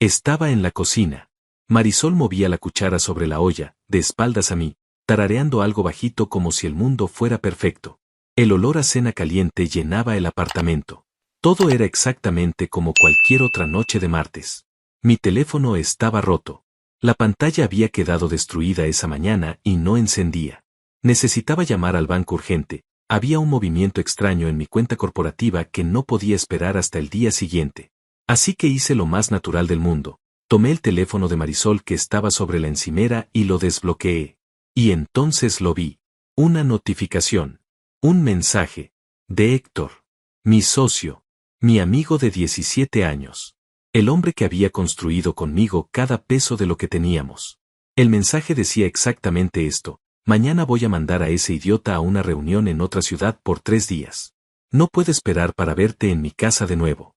Estaba en la cocina. Marisol movía la cuchara sobre la olla, de espaldas a mí, tarareando algo bajito como si el mundo fuera perfecto. El olor a cena caliente llenaba el apartamento. Todo era exactamente como cualquier otra noche de martes. Mi teléfono estaba roto. La pantalla había quedado destruida esa mañana y no encendía. Necesitaba llamar al banco urgente. Había un movimiento extraño en mi cuenta corporativa que no podía esperar hasta el día siguiente. Así que hice lo más natural del mundo. Tomé el teléfono de Marisol que estaba sobre la encimera y lo desbloqueé. Y entonces lo vi. Una notificación. Un mensaje. De Héctor. Mi socio. Mi amigo de 17 años. El hombre que había construido conmigo cada peso de lo que teníamos. El mensaje decía exactamente esto. Mañana voy a mandar a ese idiota a una reunión en otra ciudad por 3 días. No puedo esperar para verte en mi casa de nuevo.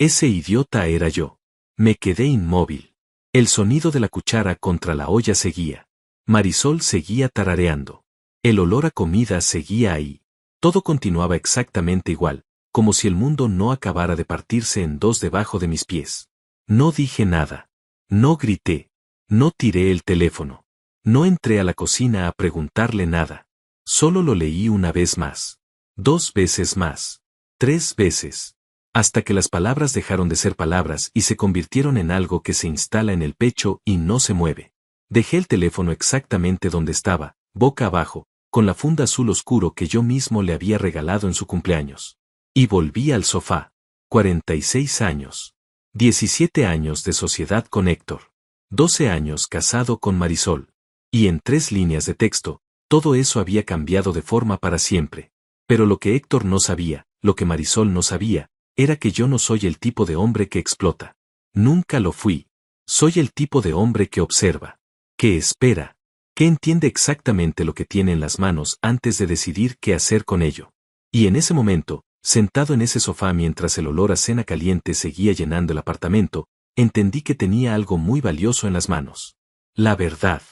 Ese idiota era yo. Me quedé inmóvil. El sonido de la cuchara contra la olla seguía. Marisol seguía tarareando. El olor a comida seguía ahí. Todo continuaba exactamente igual, como si el mundo no acabara de partirse en dos debajo de mis pies. No dije nada. No grité. No tiré el teléfono. No entré a la cocina a preguntarle nada. Solo lo leí una vez más. 2 veces más. 3 veces. Hasta que las palabras dejaron de ser palabras y se convirtieron en algo que se instala en el pecho y no se mueve. Dejé el teléfono exactamente donde estaba, boca abajo, con la funda azul oscuro que yo mismo le había regalado en su cumpleaños. Y volví al sofá. 46 años. 17 años de sociedad con Héctor. 12 años casado con Marisol. Y en 3 líneas de texto, todo eso había cambiado de forma para siempre. Pero lo que Héctor no sabía, lo que Marisol no sabía, era que yo no soy el tipo de hombre que explota. Nunca lo fui. Soy el tipo de hombre que observa, que espera, que entiende exactamente lo que tiene en las manos antes de decidir qué hacer con ello. Y en ese momento, sentado en ese sofá mientras el olor a cena caliente seguía llenando el apartamento, entendí que tenía algo muy valioso en las manos. La verdad.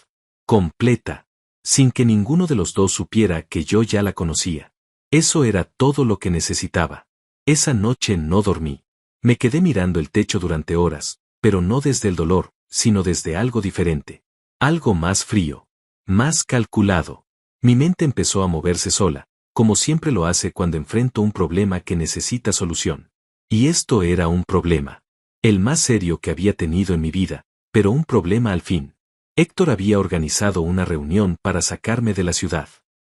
Completa. Sin que ninguno de los dos supiera que yo ya la conocía. Eso era todo lo que necesitaba. Esa noche no dormí. Me quedé mirando el techo durante horas, pero no desde el dolor, sino desde algo diferente. Algo más frío. Más calculado. Mi mente empezó a moverse sola, como siempre lo hace cuando enfrento un problema que necesita solución. Y esto era un problema. El más serio que había tenido en mi vida, pero un problema al fin. Héctor había organizado una reunión para sacarme de la ciudad.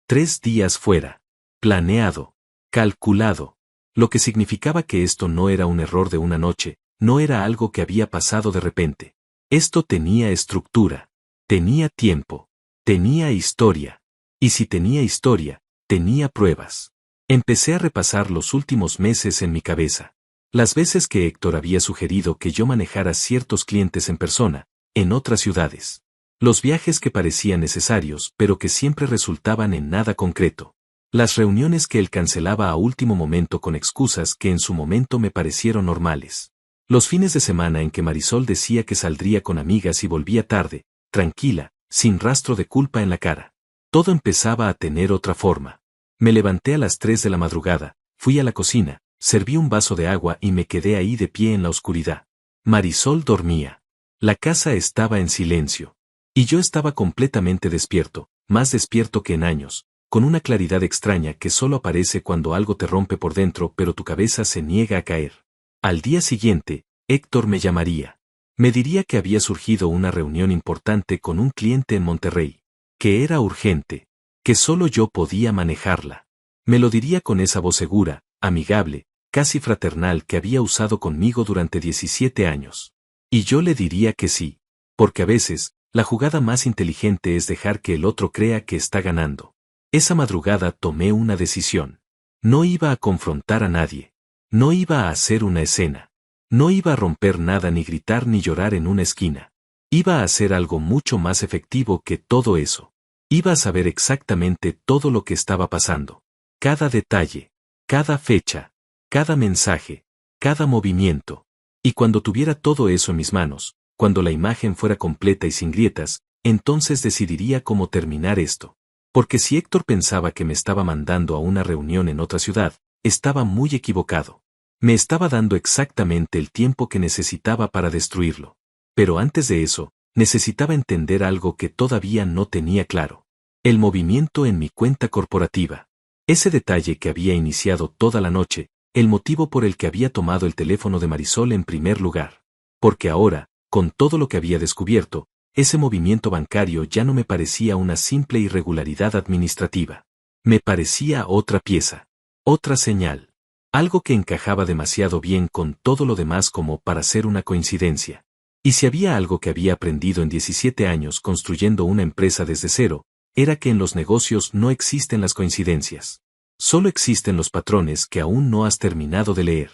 3 días fuera. Planeado. Calculado. Lo que significaba que esto no era un error de una noche, no era algo que había pasado de repente. Esto tenía estructura. Tenía tiempo. Tenía historia. Y si tenía historia, tenía pruebas. Empecé a repasar los últimos meses en mi cabeza. Las veces que Héctor había sugerido que yo manejara ciertos clientes en persona, en otras ciudades. Los viajes que parecían necesarios pero que siempre resultaban en nada concreto. Las reuniones que él cancelaba a último momento con excusas que en su momento me parecieron normales. Los fines de semana en que Marisol decía que saldría con amigas y volvía tarde, tranquila, sin rastro de culpa en la cara. Todo empezaba a tener otra forma. Me levanté a las 3 de la madrugada, fui a la cocina, serví un vaso de agua y me quedé ahí de pie en la oscuridad. Marisol dormía. La casa estaba en silencio. Y yo estaba completamente despierto, más despierto que en años, con una claridad extraña que solo aparece cuando algo te rompe por dentro pero tu cabeza se niega a caer. Al día siguiente, Héctor me llamaría. Me diría que había surgido una reunión importante con un cliente en Monterrey, que era urgente, que solo yo podía manejarla. Me lo diría con esa voz segura, amigable, casi fraternal que había usado conmigo durante 17 años. Y yo le diría que sí, porque a veces, la jugada más inteligente es dejar que el otro crea que está ganando. Esa madrugada tomé una decisión. No iba a confrontar a nadie. No iba a hacer una escena. No iba a romper nada ni gritar ni llorar en una esquina. Iba a hacer algo mucho más efectivo que todo eso. Iba a saber exactamente todo lo que estaba pasando. Cada detalle, cada fecha, cada mensaje, cada movimiento. Y cuando tuviera todo eso en mis manos, cuando la imagen fuera completa y sin grietas, entonces decidiría cómo terminar esto. Porque si Héctor pensaba que me estaba mandando a una reunión en otra ciudad, estaba muy equivocado. Me estaba dando exactamente el tiempo que necesitaba para destruirlo. Pero antes de eso, necesitaba entender algo que todavía no tenía claro. El movimiento en mi cuenta corporativa. Ese detalle que había iniciado toda la noche, el motivo por el que había tomado el teléfono de Marisol en primer lugar. Porque ahora, con todo lo que había descubierto, ese movimiento bancario ya no me parecía una simple irregularidad administrativa. Me parecía otra pieza, otra señal. Algo que encajaba demasiado bien con todo lo demás como para ser una coincidencia. Y si había algo que había aprendido en 17 años construyendo una empresa desde cero, era que en los negocios no existen las coincidencias. Solo existen los patrones que aún no has terminado de leer.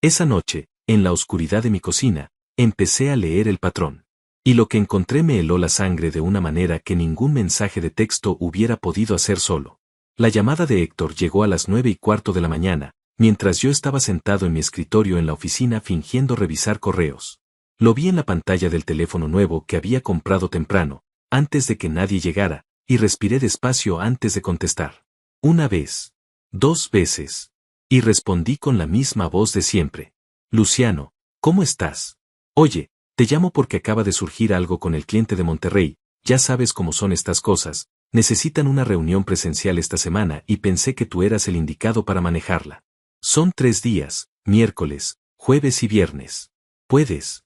Esa noche, en la oscuridad de mi cocina, empecé a leer el patrón. Y lo que encontré me heló la sangre de una manera que ningún mensaje de texto hubiera podido hacer solo. La llamada de Héctor llegó a las 9:15 de la mañana, mientras yo estaba sentado en mi escritorio en la oficina fingiendo revisar correos. Lo vi en la pantalla del teléfono nuevo que había comprado temprano, antes de que nadie llegara, y respiré despacio antes de contestar. Una vez. 2 veces. Y respondí con la misma voz de siempre. Luciano, ¿cómo estás? Oye, te llamo porque acaba de surgir algo con el cliente de Monterrey, ya sabes cómo son estas cosas, necesitan una reunión presencial esta semana y pensé que tú eras el indicado para manejarla. Son 3 días, miércoles, jueves y viernes. ¿Puedes?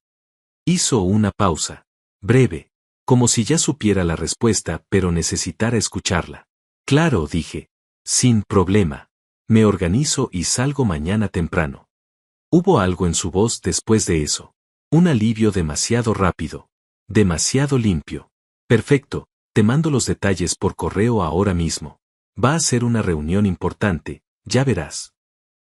Hizo una pausa. Breve. Como si ya supiera la respuesta pero necesitara escucharla. Claro, dije. Sin problema. Me organizo y salgo mañana temprano. Hubo algo en su voz después de eso. Un alivio demasiado rápido. Demasiado limpio. Perfecto, te mando los detalles por correo ahora mismo. Va a ser una reunión importante, ya verás.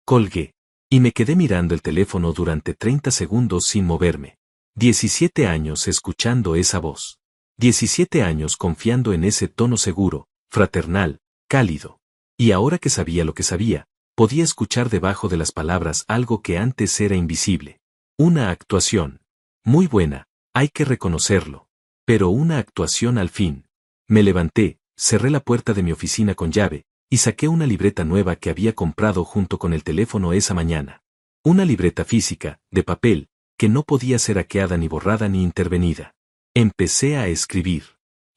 Colgué. Y me quedé mirando el teléfono durante 30 segundos sin moverme. 17 años escuchando esa voz. 17 años confiando en ese tono seguro, fraternal, cálido. Y ahora que sabía lo que sabía, podía escuchar debajo de las palabras algo que antes era invisible. Una actuación. Muy buena, hay que reconocerlo. Pero una actuación al fin. Me levanté, cerré la puerta de mi oficina con llave, y saqué una libreta nueva que había comprado junto con el teléfono esa mañana. Una libreta física, de papel, que no podía ser hackeada ni borrada ni intervenida. Empecé a escribir.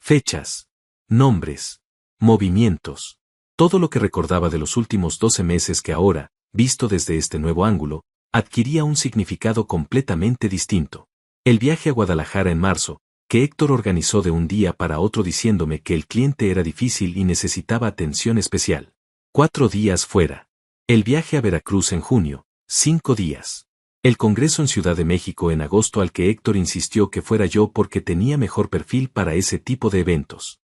Fechas. Nombres. Movimientos. Todo lo que recordaba de los últimos 12 meses que ahora, visto desde este nuevo ángulo, adquiría un significado completamente distinto. El viaje a Guadalajara en marzo, que Héctor organizó de un día para otro diciéndome que el cliente era difícil y necesitaba atención especial. 4 días fuera. El viaje a Veracruz en junio, 5 días. El congreso en Ciudad de México en agosto al que Héctor insistió que fuera yo porque tenía mejor perfil para ese tipo de eventos.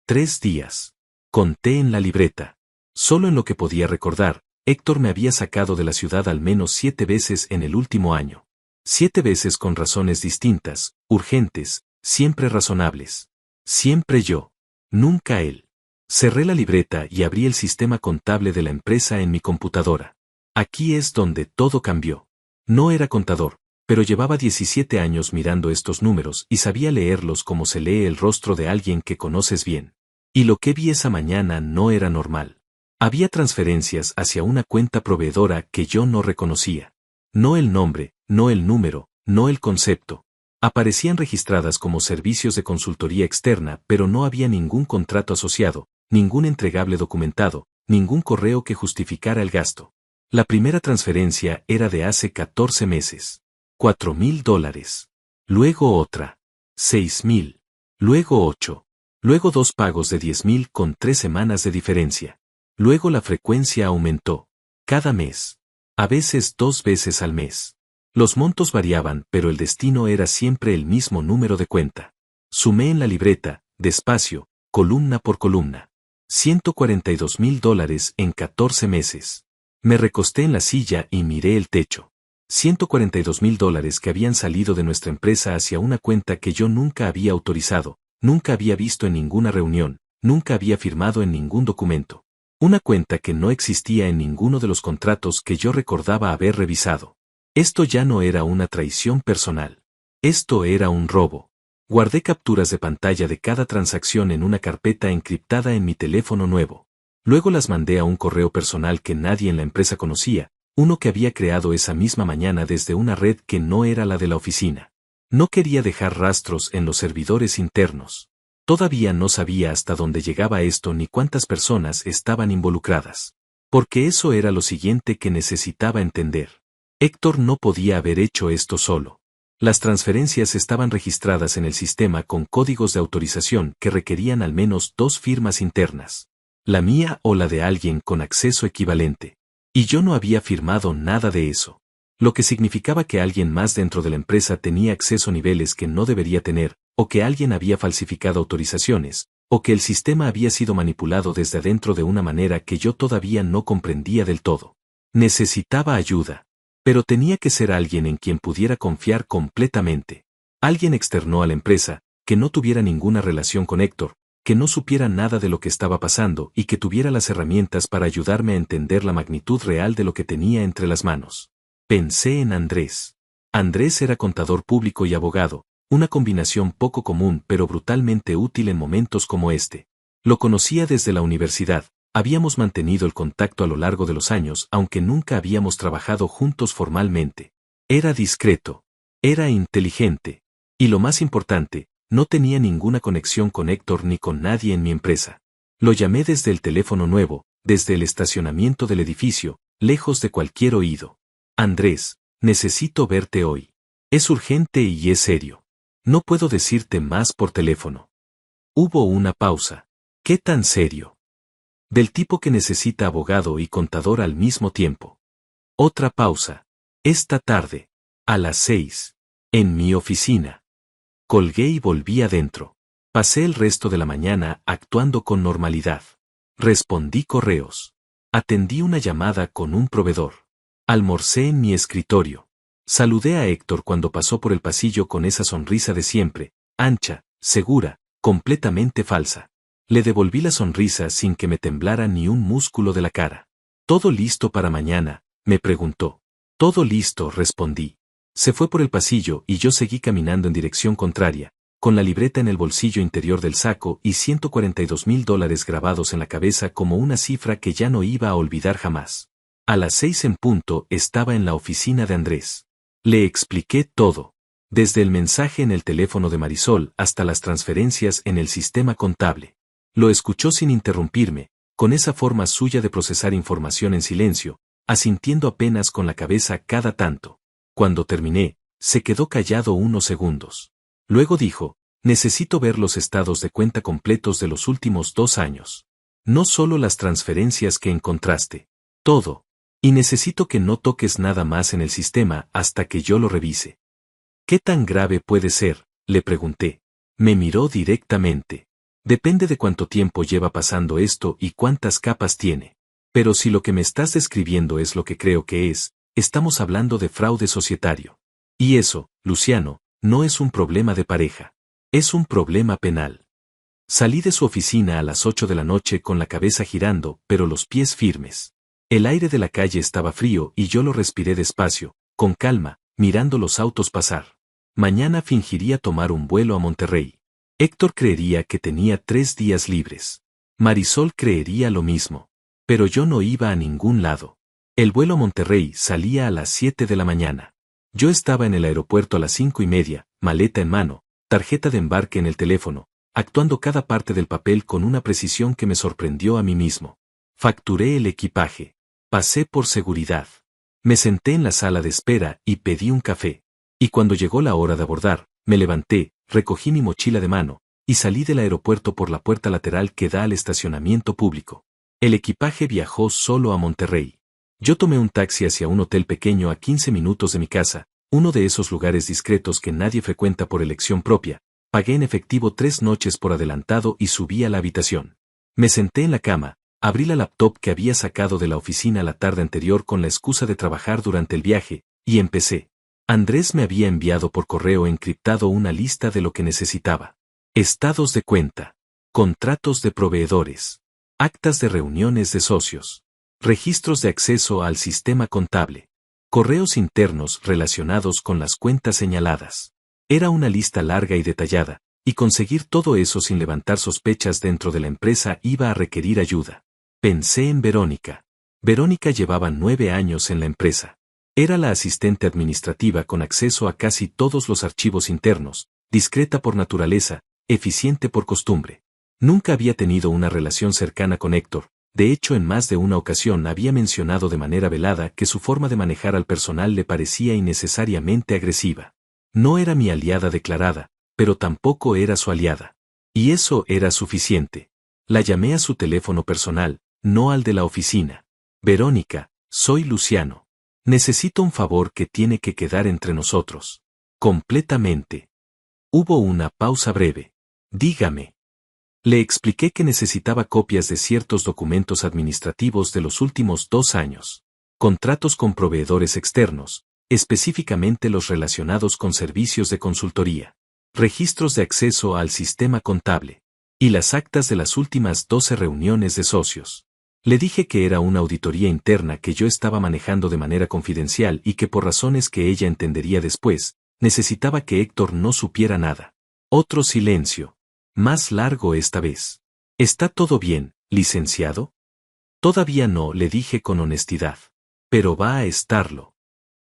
3 días. Conté en la libreta. Solo en lo que podía recordar, Héctor me había sacado de la ciudad al menos 7 veces en el último año. 7 veces con razones distintas, urgentes, siempre razonables. Siempre yo. Nunca él. Cerré la libreta y abrí el sistema contable de la empresa en mi computadora. Aquí es donde todo cambió. No era contador, pero llevaba 17 años mirando estos números y sabía leerlos como se lee el rostro de alguien que conoces bien. Y lo que vi esa mañana no era normal. Había transferencias hacia una cuenta proveedora que yo no reconocía. No el nombre, no el número, no el concepto. Aparecían registradas como servicios de consultoría externa, pero no había ningún contrato asociado, ningún entregable documentado, ningún correo que justificara el gasto. La primera transferencia era de hace 14 meses. $4,000. Luego otra. 6,000. Luego 8. Luego 2 pagos de 10,000 con 3 semanas de diferencia. Luego la frecuencia aumentó. Cada mes. A veces 2 veces al mes. Los montos variaban, pero el destino era siempre el mismo número de cuenta. Sumé en la libreta, despacio, columna por columna. $142,000 en 14 meses. Me recosté en la silla y miré el techo. $142,000 que habían salido de nuestra empresa hacia una cuenta que yo nunca había autorizado, nunca había visto en ninguna reunión, nunca había firmado en ningún documento. Una cuenta que no existía en ninguno de los contratos que yo recordaba haber revisado. Esto ya no era una traición personal. Esto era un robo. Guardé capturas de pantalla de cada transacción en una carpeta encriptada en mi teléfono nuevo. Luego las mandé a un correo personal que nadie en la empresa conocía, uno que había creado esa misma mañana desde una red que no era la de la oficina. No quería dejar rastros en los servidores internos. Todavía no sabía hasta dónde llegaba esto ni cuántas personas estaban involucradas. Porque eso era lo siguiente que necesitaba entender. Héctor no podía haber hecho esto solo. Las transferencias estaban registradas en el sistema con códigos de autorización que requerían al menos 2 firmas internas. La mía o la de alguien con acceso equivalente. Y yo no había firmado nada de eso. Lo que significaba que alguien más dentro de la empresa tenía acceso a niveles que no debería tener, o que alguien había falsificado autorizaciones, o que el sistema había sido manipulado desde adentro de una manera que yo todavía no comprendía del todo. Necesitaba ayuda. Pero tenía que ser alguien en quien pudiera confiar completamente. Alguien externo a la empresa, que no tuviera ninguna relación con Héctor, que no supiera nada de lo que estaba pasando y que tuviera las herramientas para ayudarme a entender la magnitud real de lo que tenía entre las manos. Pensé en Andrés. Andrés era contador público y abogado, una combinación poco común pero brutalmente útil en momentos como este. Lo conocía desde la universidad, habíamos mantenido el contacto a lo largo de los años aunque nunca habíamos trabajado juntos formalmente. Era discreto. Era inteligente. Y lo más importante, no tenía ninguna conexión con Héctor ni con nadie en mi empresa. Lo llamé desde el teléfono nuevo, desde el estacionamiento del edificio, lejos de cualquier oído. Andrés, necesito verte hoy. Es urgente y es serio. No puedo decirte más por teléfono. Hubo una pausa. ¿Qué tan serio? Del tipo que necesita abogado y contador al mismo tiempo. Otra pausa. Esta tarde. A las 6. En mi oficina. Colgué y volví adentro. Pasé el resto de la mañana actuando con normalidad. Respondí correos. Atendí una llamada con un proveedor. Almorcé en mi escritorio. Saludé a Héctor cuando pasó por el pasillo con esa sonrisa de siempre, ancha, segura, completamente falsa. Le devolví la sonrisa sin que me temblara ni un músculo de la cara. ¿Todo listo para mañana?, me preguntó. Todo listo, respondí. Se fue por el pasillo y yo seguí caminando en dirección contraria, con la libreta en el bolsillo interior del saco y $142,000 grabados en la cabeza como una cifra que ya no iba a olvidar jamás. A las 6 en punto estaba en la oficina de Andrés. Le expliqué todo, desde el mensaje en el teléfono de Marisol hasta las transferencias en el sistema contable. Lo escuchó sin interrumpirme, con esa forma suya de procesar información en silencio, asintiendo apenas con la cabeza cada tanto. Cuando terminé, se quedó callado unos segundos. Luego dijo, necesito ver los estados de cuenta completos de los últimos 2 años. No solo las transferencias que encontraste. Todo. Y necesito que no toques nada más en el sistema hasta que yo lo revise. ¿Qué tan grave puede ser?, le pregunté. Me miró directamente. Depende de cuánto tiempo lleva pasando esto y cuántas capas tiene. Pero si lo que me estás describiendo es lo que creo que es, estamos hablando de fraude societario. Y eso, Luciano, no es un problema de pareja. Es un problema penal. Salí de su oficina a las 8 de la noche con la cabeza girando, pero los pies firmes. El aire de la calle estaba frío y yo lo respiré despacio, con calma, mirando los autos pasar. Mañana fingiría tomar un vuelo a Monterrey. Héctor creería que tenía 3 días libres. Marisol creería lo mismo. Pero yo no iba a ningún lado. El vuelo a Monterrey salía a las 7 de la mañana. Yo estaba en el aeropuerto a las 5:30, maleta en mano, tarjeta de embarque en el teléfono, actuando cada parte del papel con una precisión que me sorprendió a mí mismo. Facturé el equipaje. Pasé por seguridad. Me senté en la sala de espera y pedí un café. Y cuando llegó la hora de abordar, me levanté, recogí mi mochila de mano, y salí del aeropuerto por la puerta lateral que da al estacionamiento público. El equipaje viajó solo a Monterrey. Yo tomé un taxi hacia un hotel pequeño a 15 minutos de mi casa, uno de esos lugares discretos que nadie frecuenta por elección propia. Pagué en efectivo 3 noches por adelantado y subí a la habitación. Me senté en la cama. Abrí la laptop que había sacado de la oficina la tarde anterior con la excusa de trabajar durante el viaje, y empecé. Andrés me había enviado por correo encriptado una lista de lo que necesitaba. Estados de cuenta. Contratos de proveedores. Actas de reuniones de socios. Registros de acceso al sistema contable. Correos internos relacionados con las cuentas señaladas. Era una lista larga y detallada, y conseguir todo eso sin levantar sospechas dentro de la empresa iba a requerir ayuda. Pensé en Verónica. Verónica llevaba 9 años en la empresa. Era la asistente administrativa con acceso a casi todos los archivos internos, discreta por naturaleza, eficiente por costumbre. Nunca había tenido una relación cercana con Héctor. De hecho, en más de una ocasión había mencionado de manera velada que su forma de manejar al personal le parecía innecesariamente agresiva. No era mi aliada declarada, pero tampoco era su aliada. Y eso era suficiente. La llamé a su teléfono personal, no al de la oficina. Verónica, soy Luciano. Necesito un favor que tiene que quedar entre nosotros. Completamente. Hubo una pausa breve. Dígame. Le expliqué que necesitaba copias de ciertos documentos administrativos de los últimos 2 años. Contratos con proveedores externos, específicamente los relacionados con servicios de consultoría. Registros de acceso al sistema contable. Y las actas de las últimas 12 reuniones de socios. Le dije que era una auditoría interna que yo estaba manejando de manera confidencial y que por razones que ella entendería después, necesitaba que Héctor no supiera nada. Otro silencio. Más largo esta vez. ¿Está todo bien, licenciado? Todavía no, le dije con honestidad. Pero va a estarlo.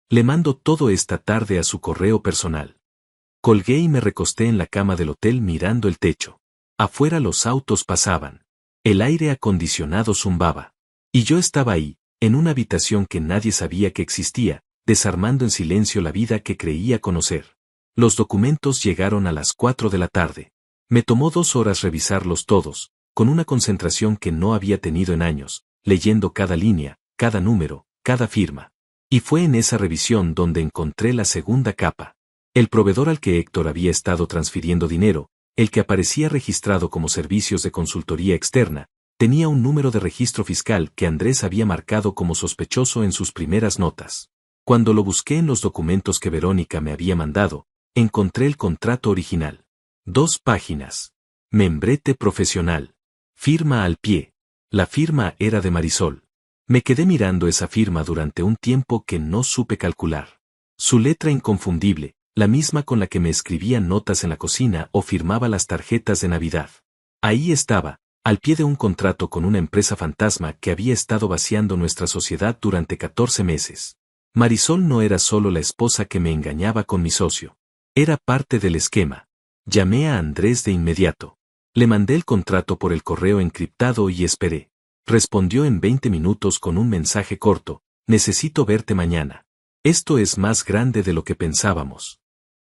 Le mando todo esta tarde a su correo personal. Colgué y me recosté en la cama del hotel mirando el techo. Afuera los autos pasaban. El aire acondicionado zumbaba. Y yo estaba ahí, en una habitación que nadie sabía que existía, desarmando en silencio la vida que creía conocer. Los documentos llegaron a las 4 de la tarde. Me tomó 2 horas revisarlos todos, con una concentración que no había tenido en años, leyendo cada línea, cada número, cada firma. Y fue en esa revisión donde encontré la segunda capa. El proveedor al que Héctor había estado transfiriendo dinero, el que aparecía registrado como servicios de consultoría externa, tenía un número de registro fiscal que Andrés había marcado como sospechoso en sus primeras notas. Cuando lo busqué en los documentos que Verónica me había mandado, encontré el contrato original. 2 páginas. Membrete profesional. Firma al pie. La firma era de Marisol. Me quedé mirando esa firma durante un tiempo que no supe calcular. Su letra inconfundible, la misma con la que me escribía notas en la cocina o firmaba las tarjetas de Navidad. Ahí estaba, al pie de un contrato con una empresa fantasma que había estado vaciando nuestra sociedad durante 14 meses. Marisol no era solo la esposa que me engañaba con mi socio. Era parte del esquema. Llamé a Andrés de inmediato. Le mandé el contrato por el correo encriptado y esperé. Respondió en 20 minutos con un mensaje corto: necesito verte mañana. Esto es más grande de lo que pensábamos.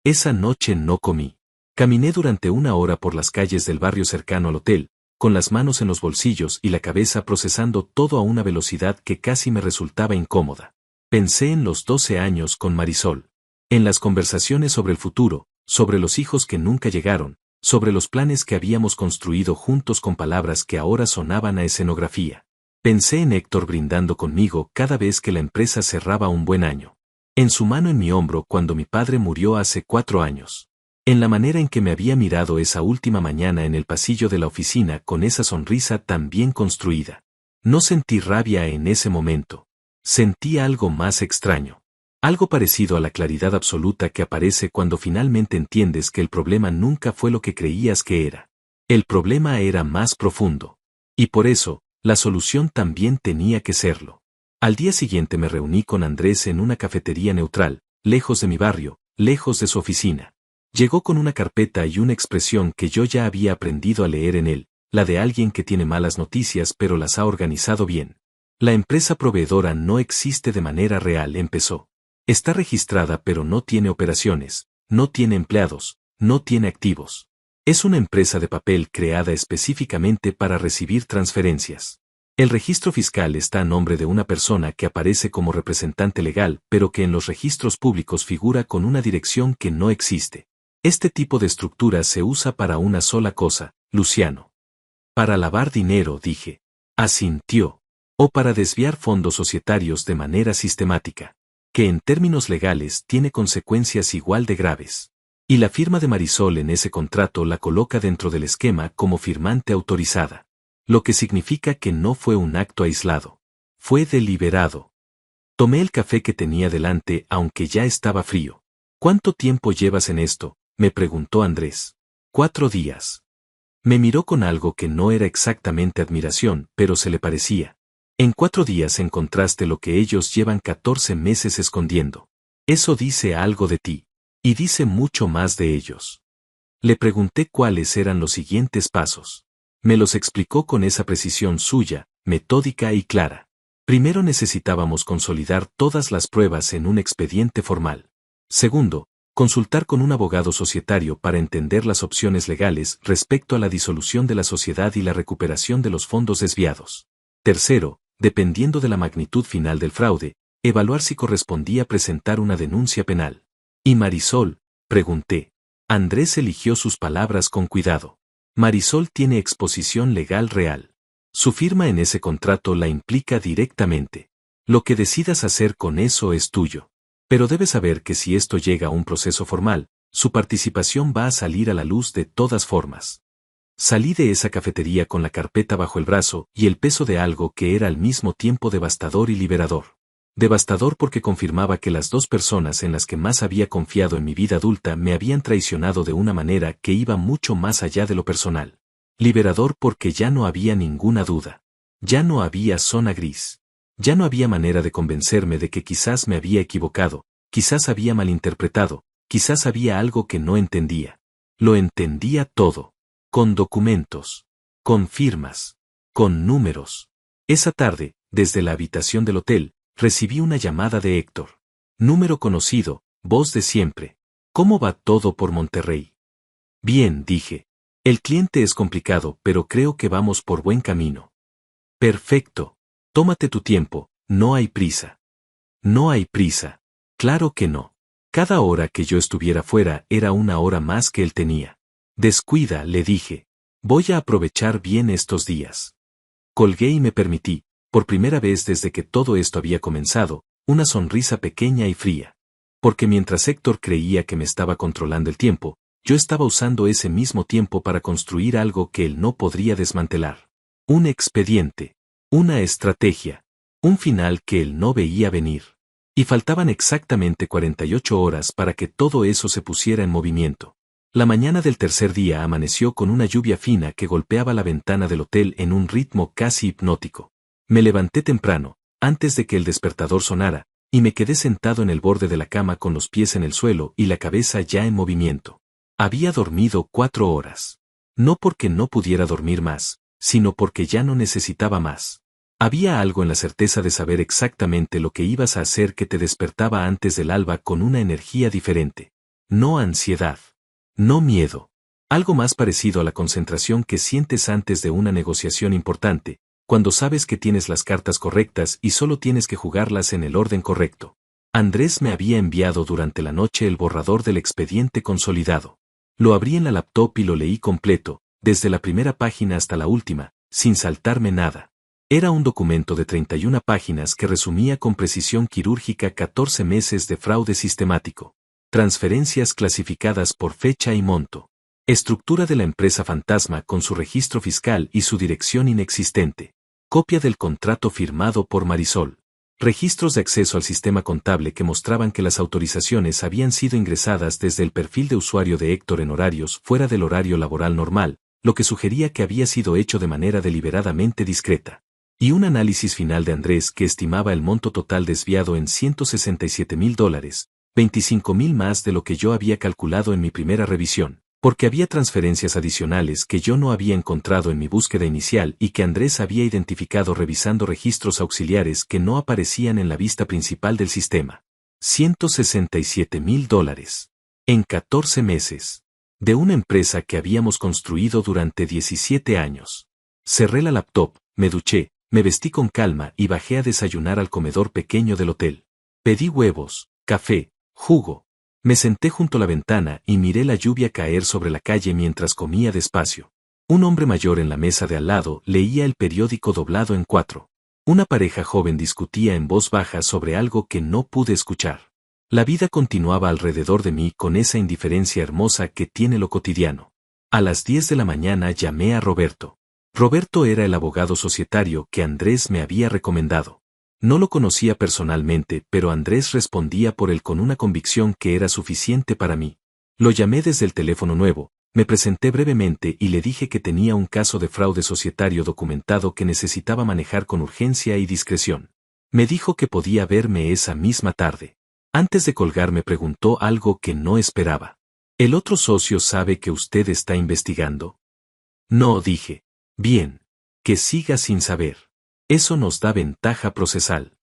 Esa noche no comí. Caminé durante 1 hora por las calles del barrio cercano al hotel, con las manos en los bolsillos y la cabeza procesando todo a una velocidad que casi me resultaba incómoda. Pensé en los 12 años con Marisol. En las conversaciones sobre el futuro, sobre los hijos que nunca llegaron, sobre los planes que habíamos construido juntos con palabras que ahora sonaban a escenografía. Pensé en Héctor brindando conmigo cada vez que la empresa cerraba un buen año. En su mano en mi hombro cuando mi padre murió hace 4 años. En la manera en que me había mirado esa última mañana en el pasillo de la oficina con esa sonrisa tan bien construida. No sentí rabia en ese momento. Sentí algo más extraño. Algo parecido a la claridad absoluta que aparece cuando finalmente entiendes que el problema nunca fue lo que creías que era. El problema era más profundo. Y por eso, la solución también tenía que serlo. Al día siguiente me reuní con Andrés en una cafetería neutral, lejos de mi barrio, lejos de su oficina. Llegó con una carpeta y una expresión que yo ya había aprendido a leer en él, la de alguien que tiene malas noticias pero las ha organizado bien. La empresa proveedora no existe de manera real, empezó. Está registrada pero no tiene operaciones, no tiene empleados, no tiene activos. Es una empresa de papel creada específicamente para recibir transferencias. El registro fiscal está a nombre de una persona que aparece como representante legal pero que en los registros públicos figura con una dirección que no existe. Este tipo de estructura se usa para una sola cosa, Luciano. Para lavar dinero, dije. Asintió. O para desviar fondos societarios de manera sistemática. Que en términos legales tiene consecuencias igual de graves. Y la firma de Marisol en ese contrato la coloca dentro del esquema como firmante autorizada. Lo que significa que no fue un acto aislado. Fue deliberado. Tomé el café que tenía delante aunque ya estaba frío. ¿Cuánto tiempo llevas en esto?, me preguntó Andrés. 4 días. Me miró con algo que no era exactamente admiración, pero se le parecía. En 4 días encontraste lo que ellos llevan 14 meses escondiendo. Eso dice algo de ti. Y dice mucho más de ellos. Le pregunté cuáles eran los siguientes pasos. Me los explicó con esa precisión suya, metódica y clara. Primero necesitábamos consolidar todas las pruebas en un expediente formal. Segundo, consultar con un abogado societario para entender las opciones legales respecto a la disolución de la sociedad y la recuperación de los fondos desviados. Tercero, dependiendo de la magnitud final del fraude, evaluar si correspondía presentar una denuncia penal. ¿Y Marisol?, pregunté. Andrés eligió sus palabras con cuidado. Marisol tiene exposición legal real. Su firma en ese contrato la implica directamente. Lo que decidas hacer con eso es tuyo. Pero debes saber que si esto llega a un proceso formal, su participación va a salir a la luz de todas formas. Salí de esa cafetería con la carpeta bajo el brazo y el peso de algo que era al mismo tiempo devastador y liberador. Devastador porque confirmaba que las 2 personas en las que más había confiado en mi vida adulta me habían traicionado de una manera que iba mucho más allá de lo personal. Liberador porque ya no había ninguna duda. Ya no había zona gris. Ya no había manera de convencerme de que quizás me había equivocado, quizás había malinterpretado, quizás había algo que no entendía. Lo entendía todo. Con documentos. Con firmas. Con números. Esa tarde, desde la habitación del hotel, recibí una llamada de Héctor. Número conocido, voz de siempre. ¿Cómo va todo por Monterrey? Bien, dije. El cliente es complicado, pero creo que vamos por buen camino. Perfecto. Tómate tu tiempo, no hay prisa. No hay prisa. Claro que no. Cada hora que yo estuviera fuera era una hora más que él tenía. Descuida, le dije. Voy a aprovechar bien estos días. Colgué y me permití, por primera vez desde que todo esto había comenzado, una sonrisa pequeña y fría. Porque mientras Héctor creía que me estaba controlando el tiempo, yo estaba usando ese mismo tiempo para construir algo que él no podría desmantelar. Un expediente. Una estrategia. Un final que él no veía venir. Y faltaban exactamente 48 horas para que todo eso se pusiera en movimiento. La mañana del tercer día amaneció con una lluvia fina que golpeaba la ventana del hotel en un ritmo casi hipnótico. Me levanté temprano, antes de que el despertador sonara, y me quedé sentado en el borde de la cama con los pies en el suelo y la cabeza ya en movimiento. Había dormido 4 horas. No porque no pudiera dormir más, sino porque ya no necesitaba más. Había algo en la certeza de saber exactamente lo que ibas a hacer que te despertaba antes del alba con una energía diferente. No ansiedad. No miedo. Algo más parecido a la concentración que sientes antes de una negociación importante, cuando sabes que tienes las cartas correctas y solo tienes que jugarlas en el orden correcto. Andrés me había enviado durante la noche el borrador del expediente consolidado. Lo abrí en la laptop y lo leí completo, desde la primera página hasta la última, sin saltarme nada. Era un documento de 31 páginas que resumía con precisión quirúrgica 14 meses de fraude sistemático. Transferencias clasificadas por fecha y monto. Estructura de la empresa fantasma con su registro fiscal y su dirección inexistente. Copia del contrato firmado por Marisol. Registros de acceso al sistema contable que mostraban que las autorizaciones habían sido ingresadas desde el perfil de usuario de Héctor en horarios fuera del horario laboral normal, lo que sugería que había sido hecho de manera deliberadamente discreta. Y un análisis final de Andrés que estimaba el monto total desviado en $167,000, 25,000 más de lo que yo había calculado en mi primera revisión, porque había transferencias adicionales que yo no había encontrado en mi búsqueda inicial y que Andrés había identificado revisando registros auxiliares que no aparecían en la vista principal del sistema. $167,000. En 14 meses. De una empresa que habíamos construido durante 17 años. Cerré la laptop, me duché, me vestí con calma y bajé a desayunar al comedor pequeño del hotel. Pedí huevos, café, jugo. Me senté junto a la ventana y miré la lluvia caer sobre la calle mientras comía despacio. Un hombre mayor en la mesa de al lado leía el periódico doblado en 4. Una pareja joven discutía en voz baja sobre algo que no pude escuchar. La vida continuaba alrededor de mí con esa indiferencia hermosa que tiene lo cotidiano. A las 10 de la mañana llamé a Roberto. Roberto era el abogado societario que Andrés me había recomendado. No lo conocía personalmente, pero Andrés respondía por él con una convicción que era suficiente para mí. Lo llamé desde el teléfono nuevo, Me presenté brevemente y le dije que tenía un caso de fraude societario documentado que necesitaba manejar con urgencia y discreción. Me dijo que podía verme esa misma tarde. Antes de colgar me preguntó algo que no esperaba. ¿El otro socio sabe que usted está investigando? No, dije. Bien. Que siga sin saber. Eso nos da ventaja procesal.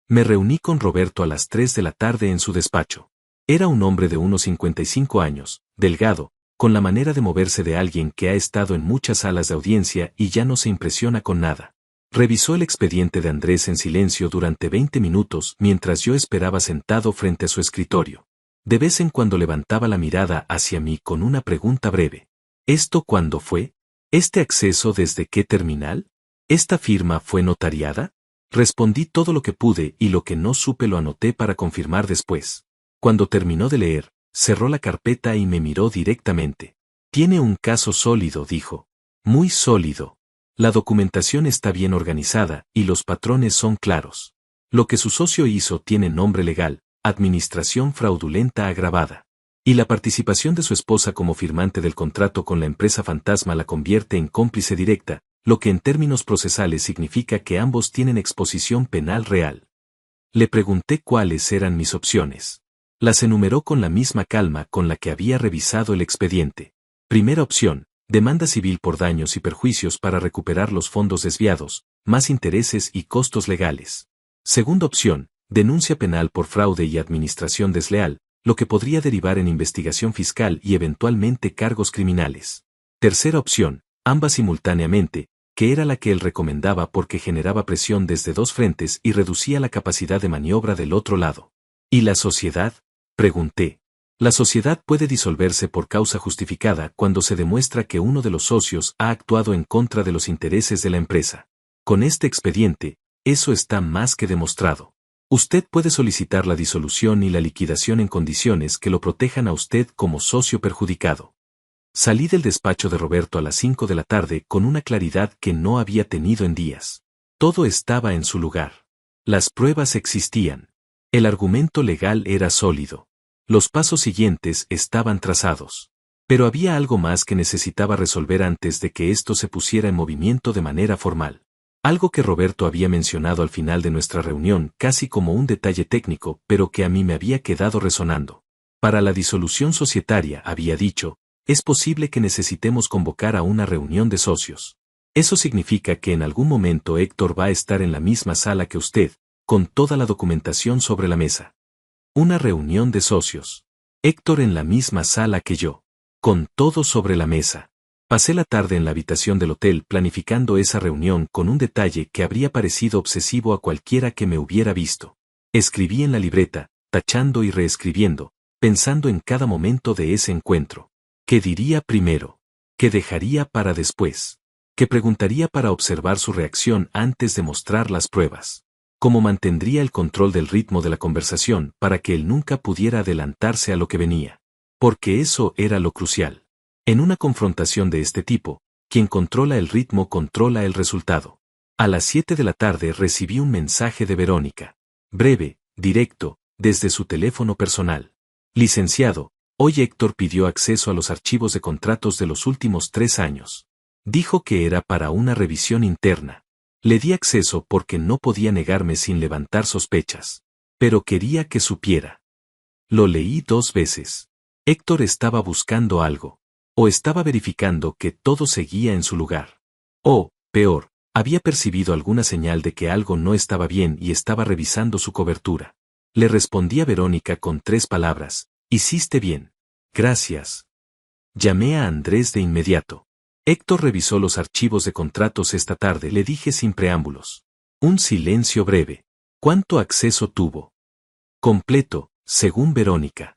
Me reuní con Roberto a las 3 de la tarde en su despacho. Era un hombre de unos 55 años, delgado, con la manera de moverse de alguien que ha estado en muchas salas de audiencia y ya no se impresiona con nada. Revisó el expediente de Andrés en silencio durante 20 minutos mientras yo esperaba sentado frente a su escritorio. De vez en cuando levantaba la mirada hacia mí con una pregunta breve. ¿Esto cuándo fue? ¿Este acceso desde qué terminal? ¿Esta firma fue notariada? Respondí todo lo que pude y lo que no supe lo anoté para confirmar después. Cuando terminó de leer, cerró la carpeta y me miró directamente. Tiene un caso sólido, dijo. Muy sólido. La documentación está bien organizada y los patrones son claros. Lo que su socio hizo tiene nombre legal, administración fraudulenta agravada. Y la participación de su esposa como firmante del contrato con la empresa fantasma la convierte en cómplice directa, lo que en términos procesales significa que ambos tienen exposición penal real. Le pregunté cuáles eran mis opciones. Las enumeró con la misma calma con la que había revisado el expediente. Primera opción, demanda civil por daños y perjuicios para recuperar los fondos desviados, más intereses y costos legales. Segunda opción, denuncia penal por fraude y administración desleal, lo que podría derivar en investigación fiscal y eventualmente cargos criminales. Tercera opción, ambas simultáneamente, que era la que él recomendaba porque generaba presión desde dos frentes y reducía la capacidad de maniobra del otro lado. ¿Y la sociedad? Pregunté. La sociedad puede disolverse por causa justificada cuando se demuestra que uno de los socios ha actuado en contra de los intereses de la empresa. Con este expediente, eso está más que demostrado. Usted puede solicitar la disolución y la liquidación en condiciones que lo protejan a usted como socio perjudicado. Salí del despacho de Roberto a las 5 de la tarde con una claridad que no había tenido en días. Todo estaba en su lugar. Las pruebas existían. El argumento legal era sólido. Los pasos siguientes estaban trazados. Pero había algo más que necesitaba resolver antes de que esto se pusiera en movimiento de manera formal. Algo que Roberto había mencionado al final de nuestra reunión casi como un detalle técnico, pero que a mí me había quedado resonando. Para la disolución societaria, había dicho, es posible que necesitemos convocar a una reunión de socios. Eso significa que en algún momento Héctor va a estar en la misma sala que usted, con toda la documentación sobre la mesa. Una reunión de socios. Héctor en la misma sala que yo. Con todo sobre la mesa. Pasé la tarde en la habitación del hotel planificando esa reunión con un detalle que habría parecido obsesivo a cualquiera que me hubiera visto. Escribí en la libreta, tachando y reescribiendo, pensando en cada momento de ese encuentro. ¿Qué diría primero? ¿Qué dejaría para después? ¿Qué preguntaría para observar su reacción antes de mostrar las pruebas? ¿Cómo mantendría el control del ritmo de la conversación para que él nunca pudiera adelantarse a lo que venía? Porque eso era lo crucial. En una confrontación de este tipo, quien controla el ritmo controla el resultado. A las 7 de la tarde recibí un mensaje de Verónica. Breve, directo, desde su teléfono personal. Licenciado, hoy Héctor pidió acceso a los archivos de contratos de los últimos 3 años. Dijo que era para una revisión interna. Le di acceso porque no podía negarme sin levantar sospechas. Pero quería que supiera. Lo leí 2 veces. Héctor estaba buscando algo. O estaba verificando que todo seguía en su lugar. O, peor, había percibido alguna señal de que algo no estaba bien y estaba revisando su cobertura. Le respondí a Verónica con 3 palabras. Hiciste bien. Gracias. Llamé a Andrés de inmediato. Héctor revisó los archivos de contratos esta tarde, le dije sin preámbulos. Un silencio breve. ¿Cuánto acceso tuvo? Completo, según Verónica.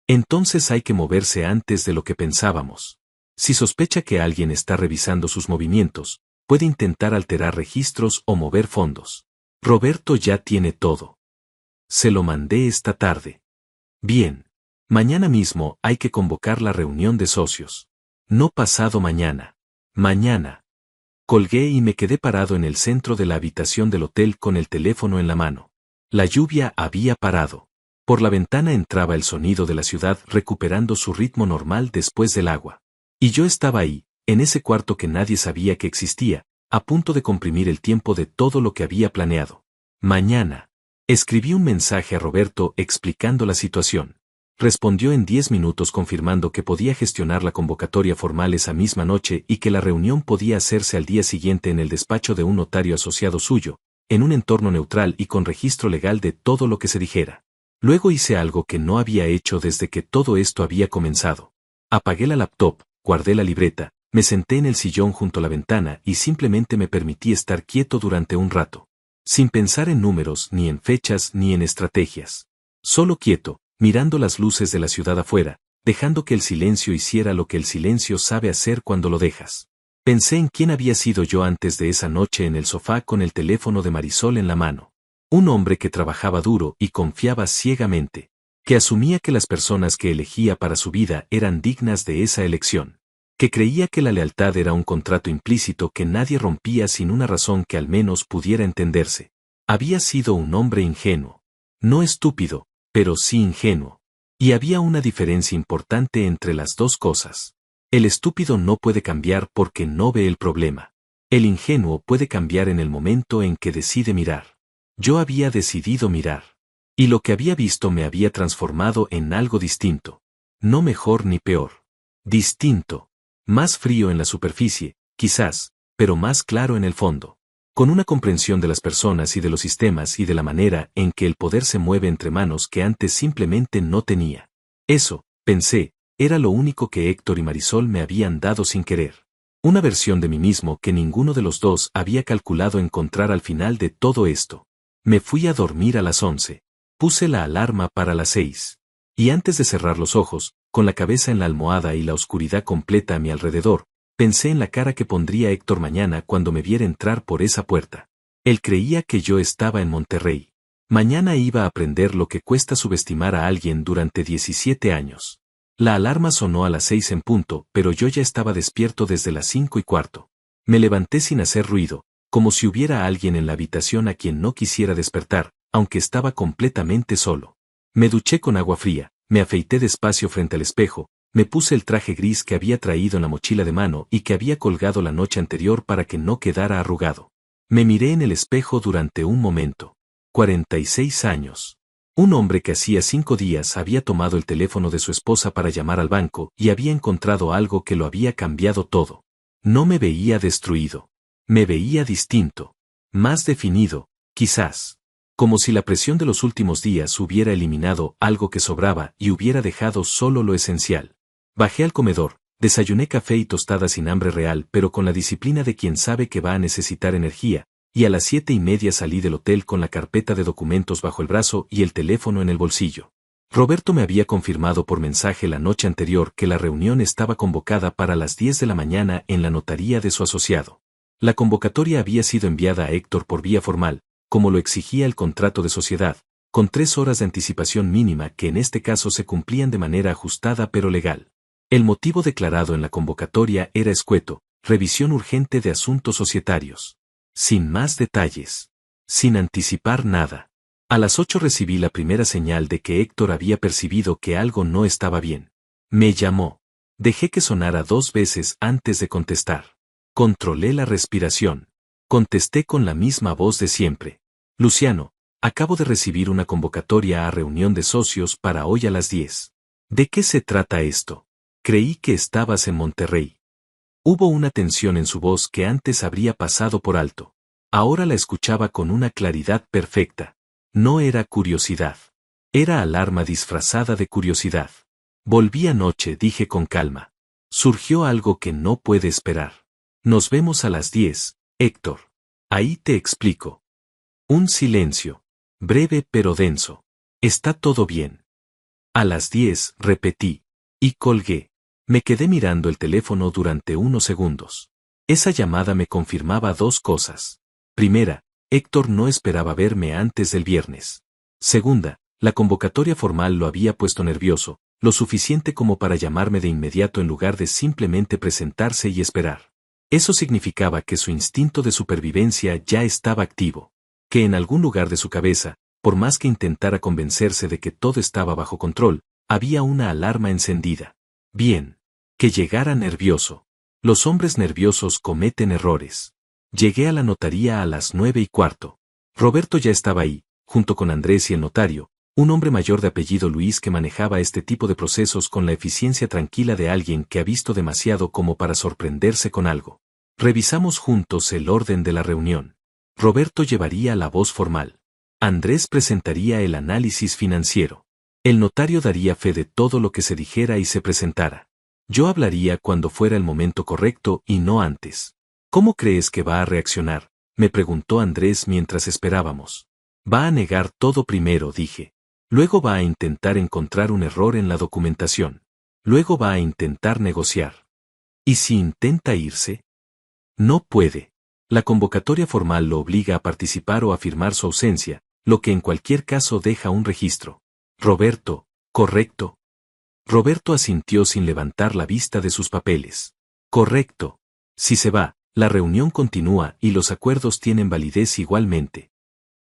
Entonces hay que moverse antes de lo que pensábamos. Si sospecha que alguien está revisando sus movimientos, puede intentar alterar registros o mover fondos. Roberto ya tiene todo. Se lo mandé esta tarde. Bien. Mañana mismo hay que convocar la reunión de socios. No pasado mañana. Mañana. Colgué y me quedé parado en el centro de la habitación del hotel con el teléfono en la mano. La lluvia había parado. Por la ventana entraba el sonido de la ciudad recuperando su ritmo normal después del agua. Y yo estaba ahí, en ese cuarto que nadie sabía que existía, a punto de comprimir el tiempo de todo lo que había planeado. Mañana. Escribí un mensaje a Roberto explicando la situación. Respondió en 10 minutos confirmando que podía gestionar la convocatoria formal esa misma noche y que la reunión podía hacerse al día siguiente en el despacho de un notario asociado suyo, en un entorno neutral y con registro legal de todo lo que se dijera. Luego hice algo que no había hecho desde que todo esto había comenzado. Apagué la laptop, guardé la libreta, me senté en el sillón junto a la ventana y simplemente me permití estar quieto durante un rato. Sin pensar en números, ni en fechas, ni en estrategias. Solo quieto, mirando las luces de la ciudad afuera, dejando que el silencio hiciera lo que el silencio sabe hacer cuando lo dejas. Pensé en quién había sido yo antes de esa noche en el sofá con el teléfono de Marisol en la mano. Un hombre que trabajaba duro y confiaba ciegamente, que asumía que las personas que elegía para su vida eran dignas de esa elección, que creía que la lealtad era un contrato implícito que nadie rompía sin una razón que al menos pudiera entenderse. Había sido un hombre ingenuo. No estúpido, pero sí ingenuo. Y había una diferencia importante entre las dos cosas. El estúpido no puede cambiar porque no ve el problema. El ingenuo puede cambiar en el momento en que decide mirar. Yo había decidido mirar. Y lo que había visto me había transformado en algo distinto. No mejor ni peor. Distinto. Más frío en la superficie, quizás, pero más claro en el fondo. Con una comprensión de las personas y de los sistemas y de la manera en que el poder se mueve entre manos que antes simplemente no tenía. Eso, pensé, era lo único que Héctor y Marisol me habían dado sin querer. Una versión de mí mismo que ninguno de los dos había calculado encontrar al final de todo esto. Me fui a dormir a las 11. Puse la alarma para las 6. Y antes de cerrar los ojos, con la cabeza en la almohada y la oscuridad completa a mi alrededor, pensé en la cara que pondría Héctor mañana cuando me viera entrar por esa puerta. Él creía que yo estaba en Monterrey. Mañana iba a aprender lo que cuesta subestimar a alguien durante 17 años. La alarma sonó a las 6 en punto, pero yo ya estaba despierto desde las 5:15. Me levanté sin hacer ruido, como si hubiera alguien en la habitación a quien no quisiera despertar, aunque estaba completamente solo. Me duché con agua fría, me afeité despacio frente al espejo, me puse el traje gris que había traído en la mochila de mano y que había colgado la noche anterior para que no quedara arrugado. Me miré en el espejo durante un momento. 46 años. Un hombre que hacía 5 días había tomado el teléfono de su esposa para llamar al banco y había encontrado algo que lo había cambiado todo. No me veía destruido. Me veía distinto. Más definido, quizás. Como si la presión de los últimos días hubiera eliminado algo que sobraba y hubiera dejado solo lo esencial. Bajé al comedor, desayuné café y tostadas sin hambre real pero con la disciplina de quien sabe que va a necesitar energía, y a las 7:30 salí del hotel con la carpeta de documentos bajo el brazo y el teléfono en el bolsillo. Roberto me había confirmado por mensaje la noche anterior que la reunión estaba convocada para las 10 de la mañana en la notaría de su asociado. La convocatoria había sido enviada a Héctor por vía formal, como lo exigía el contrato de sociedad, con 3 horas de anticipación mínima que en este caso se cumplían de manera ajustada pero legal. El motivo declarado en la convocatoria era escueto, revisión urgente de asuntos societarios. Sin más detalles. Sin anticipar nada. A las 8 recibí la primera señal de que Héctor había percibido que algo no estaba bien. Me llamó. Dejé que sonara 2 veces antes de contestar. Controlé la respiración. Contesté con la misma voz de siempre. Luciano, acabo de recibir una convocatoria a reunión de socios para hoy a las 10. ¿De qué se trata esto? Creí que estabas en Monterrey. Hubo una tensión en su voz que antes habría pasado por alto. Ahora la escuchaba con una claridad perfecta. No era curiosidad. Era alarma disfrazada de curiosidad. Volví anoche, dije con calma. Surgió algo que no puede esperar. Nos vemos a las 10. Héctor. Ahí te explico. Un silencio. Breve pero denso. Está todo bien. A las 10, repetí. Y colgué. Me quedé mirando el teléfono durante unos segundos. Esa llamada me confirmaba 2 cosas. Primera, Héctor no esperaba verme antes del viernes. Segunda, la convocatoria formal lo había puesto nervioso, lo suficiente como para llamarme de inmediato en lugar de simplemente presentarse y esperar. Eso significaba que su instinto de supervivencia ya estaba activo, que en algún lugar de su cabeza, por más que intentara convencerse de que todo estaba bajo control, había una alarma encendida. Bien. Que llegara nervioso. Los hombres nerviosos cometen errores. Llegué a la notaría a las 9:15. Roberto ya estaba ahí, junto con Andrés y el notario, un hombre mayor de apellido Luis que manejaba este tipo de procesos con la eficiencia tranquila de alguien que ha visto demasiado como para sorprenderse con algo. Revisamos juntos el orden de la reunión. Roberto llevaría la voz formal. Andrés presentaría el análisis financiero. El notario daría fe de todo lo que se dijera y se presentara. Yo hablaría cuando fuera el momento correcto y no antes. ¿Cómo crees que va a reaccionar?, me preguntó Andrés mientras esperábamos. Va a negar todo primero, dije. Luego va a intentar encontrar un error en la documentación. Luego va a intentar negociar. ¿Y si intenta irse? No puede. La convocatoria formal lo obliga a participar o a firmar su ausencia, lo que en cualquier caso deja un registro. Roberto, ¿correcto? Roberto asintió sin levantar la vista de sus papeles. Correcto. Si se va, la reunión continúa y los acuerdos tienen validez igualmente.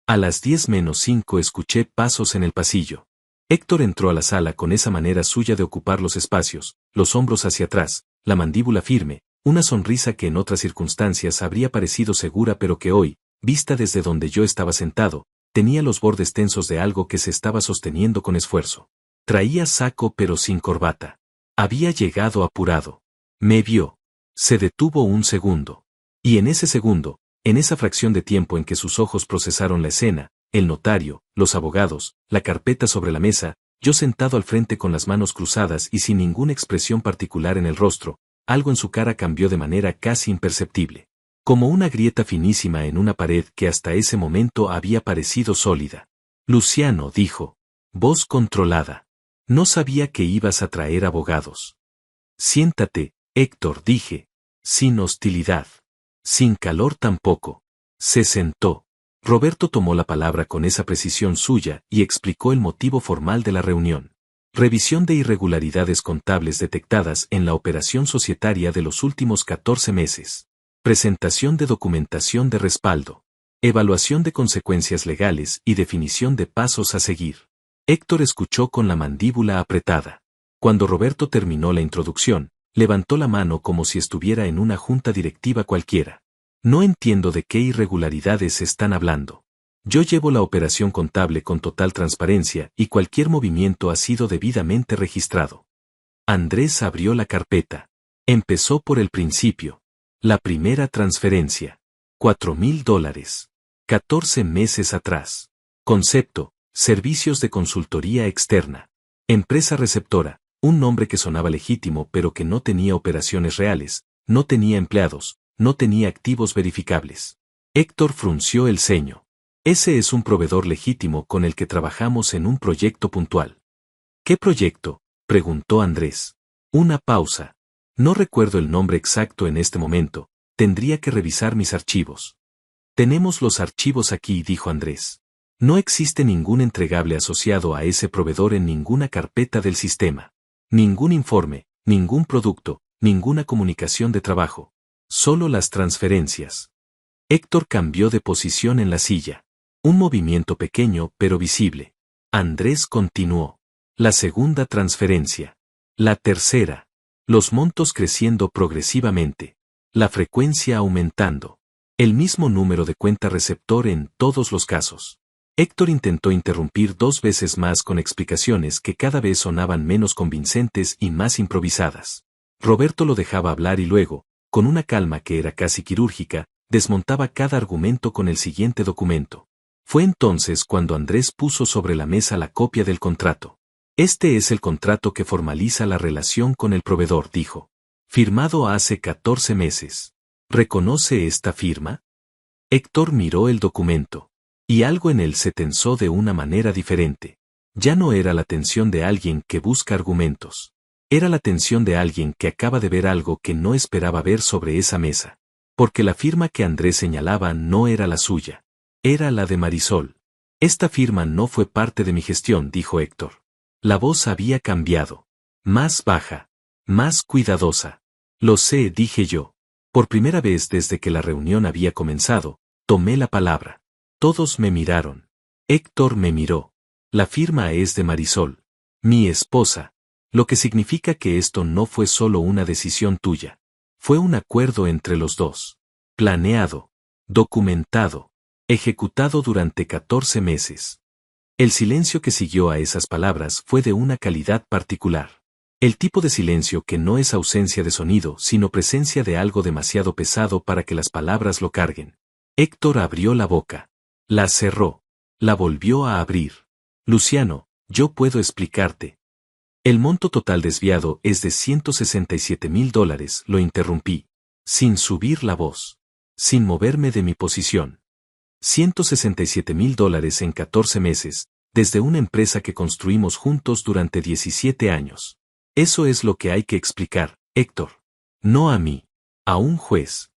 A las 10:05 escuché pasos en el pasillo. Héctor entró a la sala con esa manera suya de ocupar los espacios, los hombros hacia atrás, la mandíbula firme, una sonrisa que en otras circunstancias habría parecido segura pero que hoy, vista desde donde yo estaba sentado, tenía los bordes tensos de algo que se estaba sosteniendo con esfuerzo. Traía saco pero sin corbata. Había llegado apurado. Me vio. Se detuvo un segundo. Y en ese segundo, en esa fracción de tiempo en que sus ojos procesaron la escena, el notario, los abogados, la carpeta sobre la mesa, yo sentado al frente con las manos cruzadas y sin ninguna expresión particular en el rostro, algo en su cara cambió de manera casi imperceptible. Como una grieta finísima en una pared que hasta ese momento había parecido sólida. Luciano, dijo. Voz controlada. No sabía que ibas a traer abogados. Siéntate, Héctor, dije. Sin hostilidad. Sin calor tampoco. Se sentó. Roberto tomó la palabra con esa precisión suya y explicó el motivo formal de la reunión. Revisión de irregularidades contables detectadas en la operación societaria de los últimos 14 meses. Presentación de documentación de respaldo. Evaluación de consecuencias legales y definición de pasos a seguir. Héctor escuchó con la mandíbula apretada. Cuando Roberto terminó la introducción, levantó la mano como si estuviera en una junta directiva cualquiera. No entiendo de qué irregularidades están hablando. Yo llevo la operación contable con total transparencia y cualquier movimiento ha sido debidamente registrado. Andrés abrió la carpeta. Empezó por el principio. La primera transferencia. $4,000. 14 meses atrás. Concepto, servicios de consultoría externa. Empresa receptora. Un nombre que sonaba legítimo pero que no tenía operaciones reales, no tenía empleados, no tenía activos verificables. Héctor frunció el ceño. Ese es un proveedor legítimo con el que trabajamos en un proyecto puntual. ¿Qué proyecto?, preguntó Andrés. Una pausa. No recuerdo el nombre exacto en este momento, tendría que revisar mis archivos. Tenemos los archivos aquí, dijo Andrés. No existe ningún entregable asociado a ese proveedor en ninguna carpeta del sistema. Ningún informe, ningún producto, ninguna comunicación de trabajo. Solo las transferencias. Héctor cambió de posición en la silla. Un movimiento pequeño pero visible. Andrés continuó. La segunda transferencia. La tercera. Los montos creciendo progresivamente. La frecuencia aumentando. El mismo número de cuenta receptor en todos los casos. Héctor intentó interrumpir 2 veces más con explicaciones que cada vez sonaban menos convincentes y más improvisadas. Roberto lo dejaba hablar y luego, con una calma que era casi quirúrgica, desmontaba cada argumento con el siguiente documento. Fue entonces cuando Andrés puso sobre la mesa la copia del contrato. Este es el contrato que formaliza la relación con el proveedor, dijo. Firmado hace 14 meses. ¿Reconoce esta firma? Héctor miró el documento. Y algo en él se tensó de una manera diferente. Ya no era la tensión de alguien que busca argumentos. Era la tensión de alguien que acaba de ver algo que no esperaba ver sobre esa mesa. Porque la firma que Andrés señalaba no era la suya. Era la de Marisol. Esta firma no fue parte de mi gestión, dijo Héctor. La voz había cambiado. Más baja. Más cuidadosa. Lo sé, dije yo. Por primera vez desde que la reunión había comenzado, tomé la palabra. Todos me miraron. Héctor me miró. La firma es de Marisol. Mi esposa. Lo que significa que esto no fue solo una decisión tuya. Fue un acuerdo entre los dos. Planeado, documentado, ejecutado durante 14 meses. El silencio que siguió a esas palabras fue de una calidad particular. El tipo de silencio que no es ausencia de sonido, sino presencia de algo demasiado pesado para que las palabras lo carguen. Héctor abrió la boca. La cerró. La volvió a abrir. Luciano, yo puedo explicarte. El monto total desviado es de $167,000, lo interrumpí. Sin subir la voz. Sin moverme de mi posición. $167,000 en 14 meses, desde una empresa que construimos juntos durante 17 años. Eso es lo que hay que explicar, Héctor. No a mí. A un juez.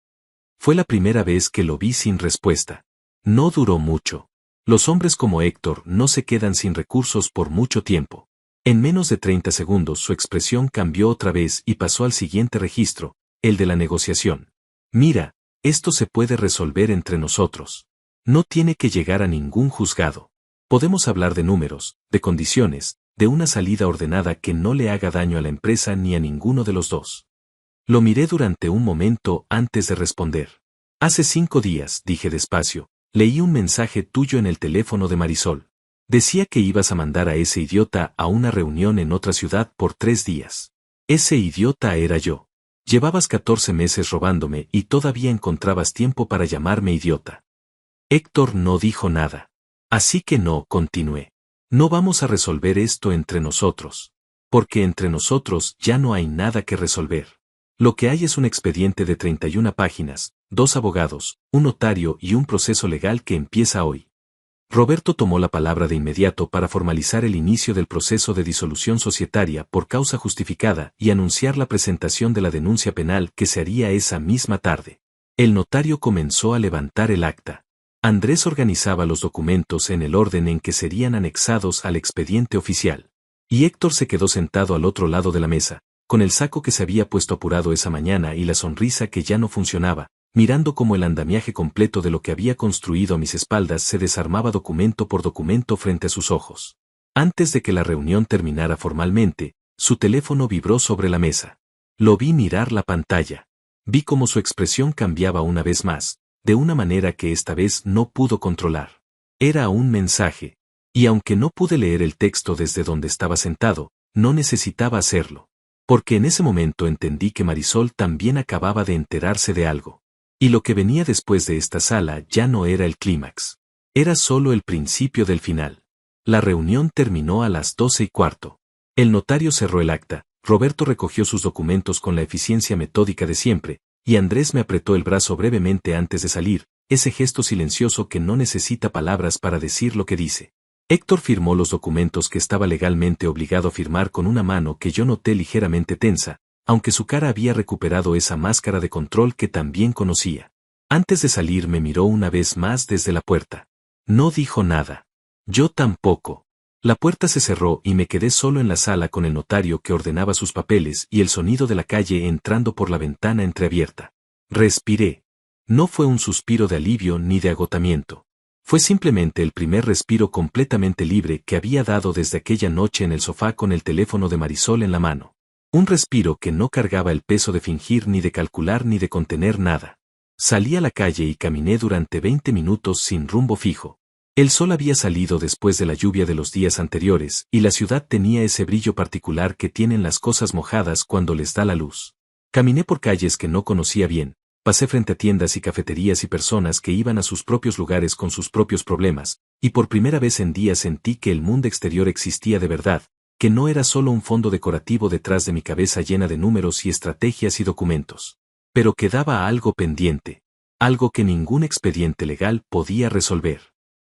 Fue la primera vez que lo vi sin respuesta. No duró mucho. Los hombres como Héctor no se quedan sin recursos por mucho tiempo. En menos de 30 segundos su expresión cambió otra vez y pasó al siguiente registro, el de la negociación. Mira, esto se puede resolver entre nosotros. No tiene que llegar a ningún juzgado. Podemos hablar de números, de condiciones, de una salida ordenada que no le haga daño a la empresa ni a ninguno de los dos. Lo miré durante un momento antes de responder. Hace 5 días, dije despacio, leí un mensaje tuyo en el teléfono de Marisol. Decía que ibas a mandar a ese idiota a una reunión en otra ciudad por 3 días. Ese idiota era yo. Llevabas 14 meses robándome y todavía encontrabas tiempo para llamarme idiota. Héctor no dijo nada. Así que no, continué. No vamos a resolver esto entre nosotros. Porque entre nosotros ya no hay nada que resolver. Lo que hay es un expediente de 31 páginas, 2 abogados, un notario y un proceso legal que empieza hoy. Roberto tomó la palabra de inmediato para formalizar el inicio del proceso de disolución societaria por causa justificada y anunciar la presentación de la denuncia penal que se haría esa misma tarde. El notario comenzó a levantar el acta. Andrés organizaba los documentos en el orden en que serían anexados al expediente oficial. Y Héctor se quedó sentado al otro lado de la mesa, con el saco que se había puesto apurado esa mañana y la sonrisa que ya no funcionaba, mirando cómo el andamiaje completo de lo que había construido a mis espaldas se desarmaba documento por documento frente a sus ojos. Antes de que la reunión terminara formalmente, su teléfono vibró sobre la mesa. Lo vi mirar la pantalla. Vi cómo su expresión cambiaba una vez más, de una manera que esta vez no pudo controlar. Era un mensaje. Y aunque no pude leer el texto desde donde estaba sentado, no necesitaba hacerlo. Porque en ese momento entendí que Marisol también acababa de enterarse de algo. Y lo que venía después de esta sala ya no era el clímax. Era solo el principio del final. La reunión terminó a las 12:15. El notario cerró el acta, Roberto recogió sus documentos con la eficiencia metódica de siempre, y Andrés me apretó el brazo brevemente antes de salir, ese gesto silencioso que no necesita palabras para decir lo que dice. Héctor firmó los documentos que estaba legalmente obligado a firmar con una mano que yo noté ligeramente tensa, aunque su cara había recuperado esa máscara de control que también conocía. Antes de salir me miró una vez más desde la puerta. No dijo nada. Yo tampoco. La puerta se cerró y me quedé solo en la sala con el notario que ordenaba sus papeles y el sonido de la calle entrando por la ventana entreabierta. Respiré. No fue un suspiro de alivio ni de agotamiento. Fue simplemente el primer respiro completamente libre que había dado desde aquella noche en el sofá con el teléfono de Marisol en la mano. Un respiro que no cargaba el peso de fingir ni de calcular ni de contener nada. Salí a la calle y caminé durante 20 minutos sin rumbo fijo. El sol había salido después de la lluvia de los días anteriores y la ciudad tenía ese brillo particular que tienen las cosas mojadas cuando les da la luz. Caminé por calles que no conocía bien, pasé frente a tiendas y cafeterías y personas que iban a sus propios lugares con sus propios problemas, y por primera vez en días sentí que el mundo exterior existía de verdad, que no era solo un fondo decorativo detrás de mi cabeza llena de números y estrategias y documentos. Pero quedaba algo pendiente, algo que ningún expediente legal podía resolver.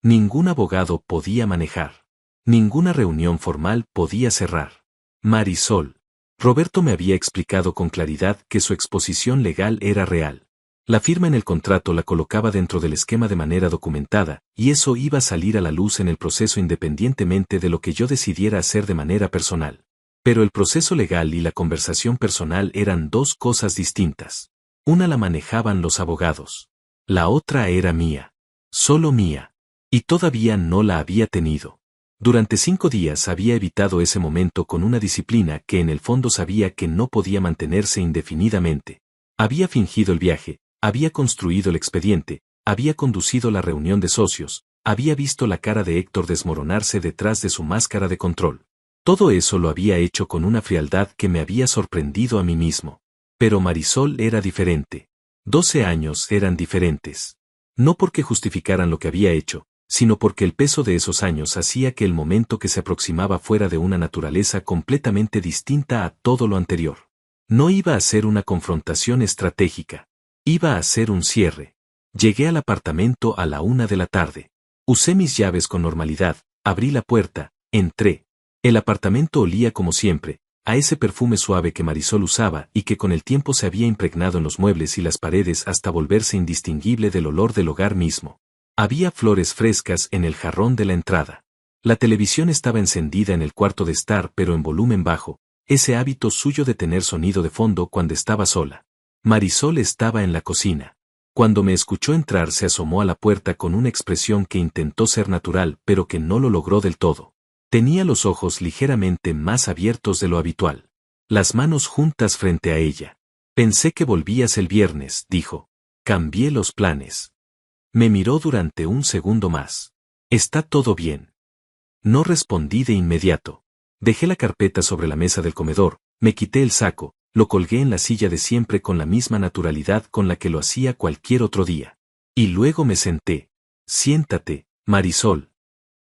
Ningún abogado podía manejar. Ninguna reunión formal podía cerrar. Marisol. Roberto me había explicado con claridad que su exposición legal era real. La firma en el contrato la colocaba dentro del esquema de manera documentada, y eso iba a salir a la luz en el proceso independientemente de lo que yo decidiera hacer de manera personal. Pero el proceso legal y la conversación personal eran dos cosas distintas. Una la manejaban los abogados. La otra era mía. Solo mía. Y todavía no la había tenido. Durante 5 días había evitado ese momento con una disciplina que en el fondo sabía que no podía mantenerse indefinidamente. Había fingido el viaje, había construido el expediente, había conducido la reunión de socios, había visto la cara de Héctor desmoronarse detrás de su máscara de control. Todo eso lo había hecho con una frialdad que me había sorprendido a mí mismo. Pero Marisol era diferente. 12 años eran diferentes. No porque justificaran lo que había hecho, sino porque el peso de esos años hacía que el momento que se aproximaba fuera de una naturaleza completamente distinta a todo lo anterior. No iba a ser una confrontación estratégica. Iba a ser un cierre. Llegué al apartamento a la 1 de la tarde. Usé mis llaves con normalidad, abrí la puerta, entré. El apartamento olía como siempre, a ese perfume suave que Marisol usaba y que con el tiempo se había impregnado en los muebles y las paredes hasta volverse indistinguible del olor del hogar mismo. Había flores frescas en el jarrón de la entrada. La televisión estaba encendida en el cuarto de estar pero en volumen bajo, ese hábito suyo de tener sonido de fondo cuando estaba sola. Marisol estaba en la cocina. Cuando me escuchó entrar se asomó a la puerta con una expresión que intentó ser natural pero que no lo logró del todo. Tenía los ojos ligeramente más abiertos de lo habitual. Las manos juntas frente a ella. Pensé que volvías el viernes, dijo. Cambié los planes. Me miró durante un segundo más. ¿Está todo bien? No respondí de inmediato. Dejé la carpeta sobre la mesa del comedor, me quité el saco, lo colgué en la silla de siempre con la misma naturalidad con la que lo hacía cualquier otro día. Y luego me senté. Siéntate, Marisol.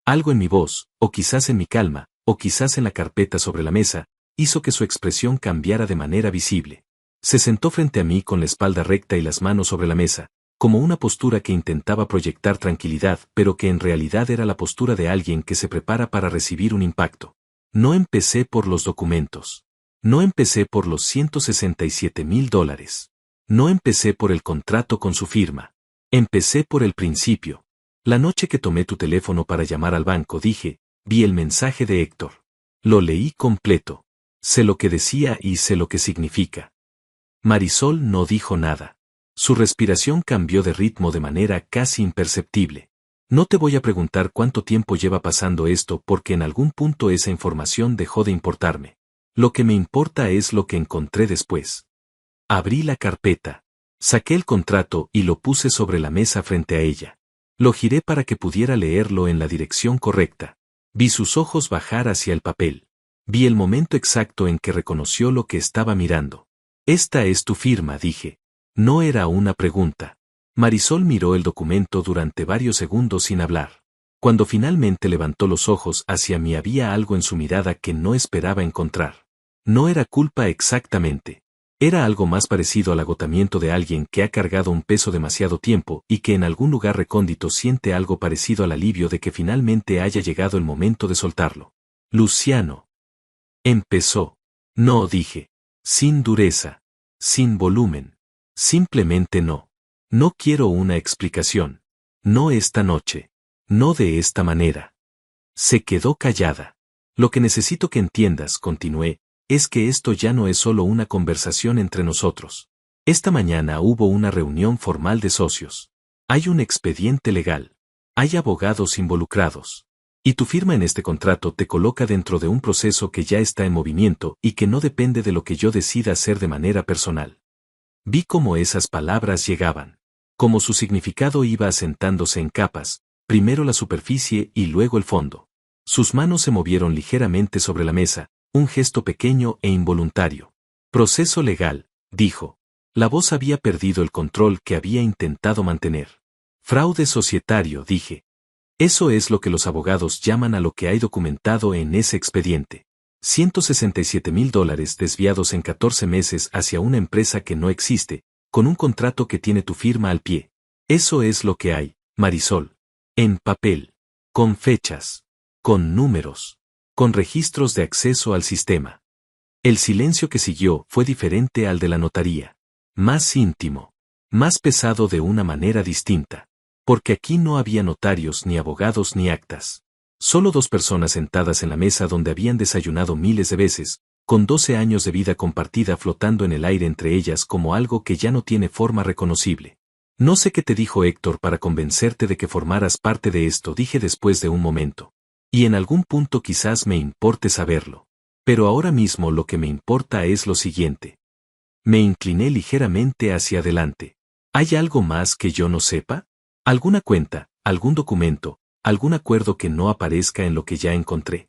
Algo en mi voz, o quizás en mi calma, o quizás en la carpeta sobre la mesa, hizo que su expresión cambiara de manera visible. Se sentó frente a mí con la espalda recta y las manos sobre la mesa, como una postura que intentaba proyectar tranquilidad, pero que en realidad era la postura de alguien que se prepara para recibir un impacto. No empecé por los documentos. No empecé por los $167,000. No empecé por el contrato con su firma. Empecé por el principio. La noche que tomé tu teléfono para llamar al banco dije, vi el mensaje de Héctor. Lo leí completo. Sé lo que decía y sé lo que significa. Marisol no dijo nada. Su respiración cambió de ritmo de manera casi imperceptible. No te voy a preguntar cuánto tiempo lleva pasando esto porque en algún punto esa información dejó de importarme. Lo que me importa es lo que encontré después. Abrí la carpeta. Saqué el contrato y lo puse sobre la mesa frente a ella. Lo giré para que pudiera leerlo en la dirección correcta. Vi sus ojos bajar hacia el papel. Vi el momento exacto en que reconoció lo que estaba mirando. Esta es tu firma, dije. No era una pregunta. Marisol miró el documento durante varios segundos sin hablar. Cuando finalmente levantó los ojos hacia mí había algo en su mirada que no esperaba encontrar. No era culpa exactamente. Era algo más parecido al agotamiento de alguien que ha cargado un peso demasiado tiempo y que en algún lugar recóndito siente algo parecido al alivio de que finalmente haya llegado el momento de soltarlo. Luciano. Empezó. No, dije. Sin dureza. Sin volumen. Simplemente no. No quiero una explicación. No esta noche. No de esta manera. Se quedó callada. Lo que necesito que entiendas, continué, es que esto ya no es solo una conversación entre nosotros. Esta mañana hubo una reunión formal de socios. Hay un expediente legal. Hay abogados involucrados. Y tu firma en este contrato te coloca dentro de un proceso que ya está en movimiento y que no depende de lo que yo decida hacer de manera personal. Vi cómo esas palabras llegaban. Cómo su significado iba asentándose en capas, primero la superficie y luego el fondo. Sus manos se movieron ligeramente sobre la mesa, un gesto pequeño e involuntario. Proceso legal, dijo. La voz había perdido el control que había intentado mantener. Fraude societario, dije. Eso es lo que los abogados llaman a lo que hay documentado en ese expediente. $167,000 desviados en 14 meses hacia una empresa que no existe, con un contrato que tiene tu firma al pie. Eso es lo que hay, Marisol. En papel. Con fechas. Con números. Con registros de acceso al sistema. El silencio que siguió fue diferente al de la notaría. Más íntimo. Más pesado de una manera distinta. Porque aquí no había notarios ni abogados ni actas. Solo 2 personas sentadas en la mesa donde habían desayunado miles de veces, con 12 años de vida compartida flotando en el aire entre ellas como algo que ya no tiene forma reconocible. No sé qué te dijo Héctor para convencerte de que formaras parte de esto, dije después de un momento. Y en algún punto quizás me importe saberlo. Pero ahora mismo lo que me importa es lo siguiente. Me incliné ligeramente hacia adelante. ¿Hay algo más que yo no sepa? ¿Alguna cuenta, algún documento, algún acuerdo que no aparezca en lo que ya encontré?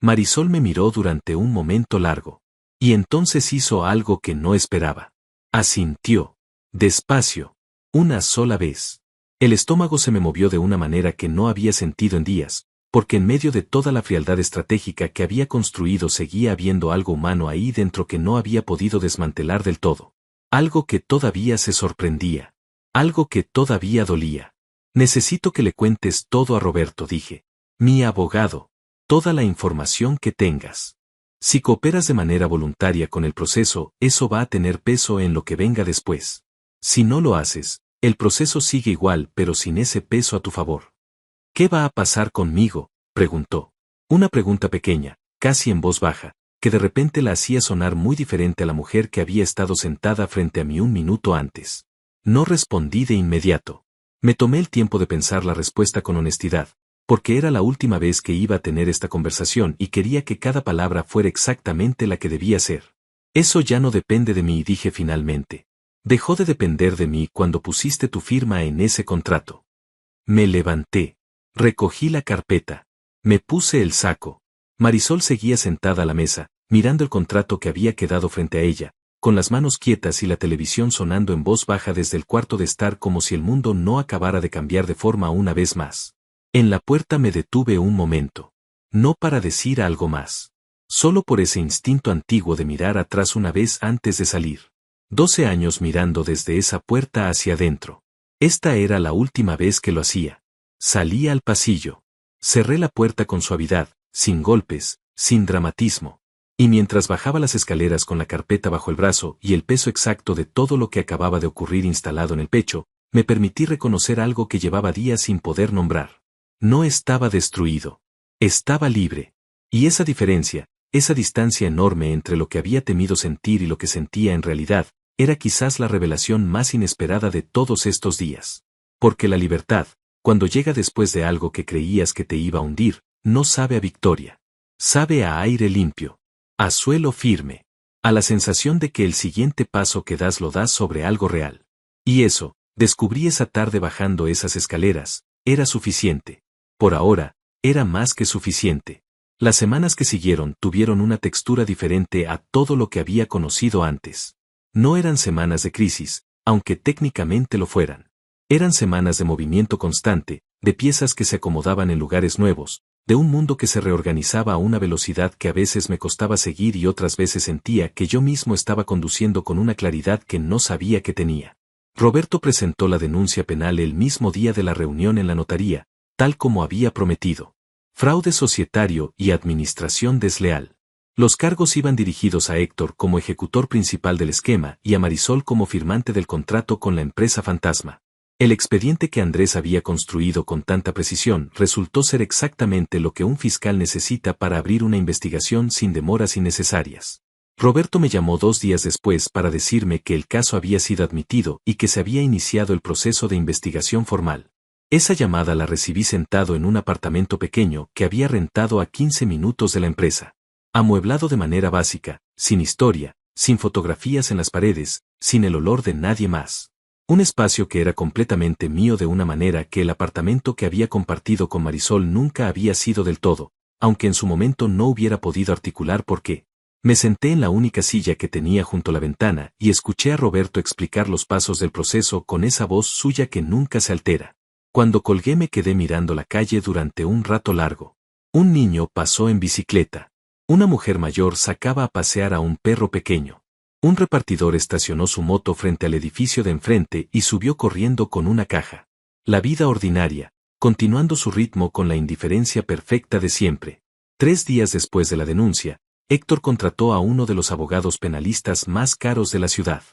Marisol me miró durante un momento largo. Y entonces hizo algo que no esperaba. Asintió. Despacio. Una sola vez. El estómago se me movió de una manera que no había sentido en días, porque en medio de toda la frialdad estratégica que había construido seguía habiendo algo humano ahí dentro que no había podido desmantelar del todo. Algo que todavía se sorprendía. Algo que todavía dolía. Necesito que le cuentes todo a Roberto, dije. Mi abogado. Toda la información que tengas. Si cooperas de manera voluntaria con el proceso, eso va a tener peso en lo que venga después. Si no lo haces, el proceso sigue igual pero sin ese peso a tu favor. ¿Qué va a pasar conmigo?, preguntó. Una pregunta pequeña, casi en voz baja, que de repente la hacía sonar muy diferente a la mujer que había estado sentada frente a mí un minuto antes. No respondí de inmediato. Me tomé el tiempo de pensar la respuesta con honestidad, porque era la última vez que iba a tener esta conversación y quería que cada palabra fuera exactamente la que debía ser. Eso ya no depende de mí, dije finalmente. Dejó de depender de mí cuando pusiste tu firma en ese contrato. Me levanté. Recogí la carpeta. Me puse el saco. Marisol seguía sentada a la mesa, mirando el contrato que había quedado frente a ella, con las manos quietas y la televisión sonando en voz baja desde el cuarto de estar como si el mundo no acabara de cambiar de forma una vez más. En la puerta me detuve un momento. No para decir algo más. Solo por ese instinto antiguo de mirar atrás una vez antes de salir. 12 años mirando desde esa puerta hacia adentro. Esta era la última vez que lo hacía. Salí al pasillo. Cerré la puerta con suavidad, sin golpes, sin dramatismo. Y mientras bajaba las escaleras con la carpeta bajo el brazo y el peso exacto de todo lo que acababa de ocurrir instalado en el pecho, me permití reconocer algo que llevaba días sin poder nombrar. No estaba destruido. Estaba libre. Y esa diferencia, esa distancia enorme entre lo que había temido sentir y lo que sentía en realidad, era quizás la revelación más inesperada de todos estos días. Porque la libertad, cuando llega después de algo que creías que te iba a hundir, no sabe a victoria. Sabe a aire limpio. A suelo firme. A la sensación de que el siguiente paso que das lo das sobre algo real. Y eso, descubrí esa tarde bajando esas escaleras, era suficiente. Por ahora, era más que suficiente. Las semanas que siguieron tuvieron una textura diferente a todo lo que había conocido antes. No eran semanas de crisis, aunque técnicamente lo fueran. Eran semanas de movimiento constante, de piezas que se acomodaban en lugares nuevos, de un mundo que se reorganizaba a una velocidad que a veces me costaba seguir y otras veces sentía que yo mismo estaba conduciendo con una claridad que no sabía que tenía. Roberto presentó la denuncia penal el mismo día de la reunión en la notaría, tal como había prometido. Fraude societario y administración desleal. Los cargos iban dirigidos a Héctor como ejecutor principal del esquema y a Marisol como firmante del contrato con la empresa fantasma. El expediente que Andrés había construido con tanta precisión resultó ser exactamente lo que un fiscal necesita para abrir una investigación sin demoras innecesarias. Roberto me llamó 2 días después para decirme que el caso había sido admitido y que se había iniciado el proceso de investigación formal. Esa llamada la recibí sentado en un apartamento pequeño que había rentado a 15 minutos de la empresa. Amueblado de manera básica, sin historia, sin fotografías en las paredes, sin el olor de nadie más. Un espacio que era completamente mío de una manera que el apartamento que había compartido con Marisol nunca había sido del todo, aunque en su momento no hubiera podido articular por qué. Me senté en la única silla que tenía junto a la ventana y escuché a Roberto explicar los pasos del proceso con esa voz suya que nunca se altera. Cuando colgué me quedé mirando la calle durante un rato largo. Un niño pasó en bicicleta. Una mujer mayor sacaba a pasear a un perro pequeño. Un repartidor estacionó su moto frente al edificio de enfrente y subió corriendo con una caja. La vida ordinaria, continuando su ritmo con la indiferencia perfecta de siempre. 3 días después de la denuncia, Héctor contrató a uno de los abogados penalistas más caros de la ciudad.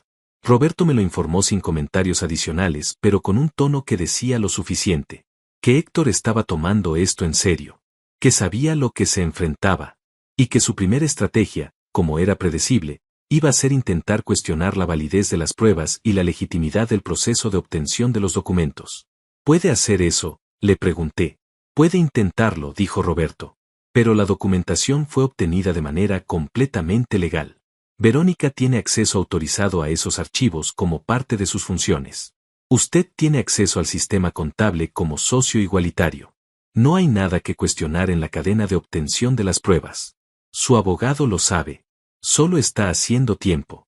Roberto me lo informó sin comentarios adicionales, pero con un tono que decía lo suficiente. Que Héctor estaba tomando esto en serio. Que sabía lo que se enfrentaba. Y que su primera estrategia, como era predecible, iba a ser intentar cuestionar la validez de las pruebas y la legitimidad del proceso de obtención de los documentos. ¿Puede hacer eso?, le pregunté. Puede intentarlo, dijo Roberto. Pero la documentación fue obtenida de manera completamente legal. Verónica tiene acceso autorizado a esos archivos como parte de sus funciones. Usted tiene acceso al sistema contable como socio igualitario. No hay nada que cuestionar en la cadena de obtención de las pruebas. Su abogado lo sabe. Solo está haciendo tiempo.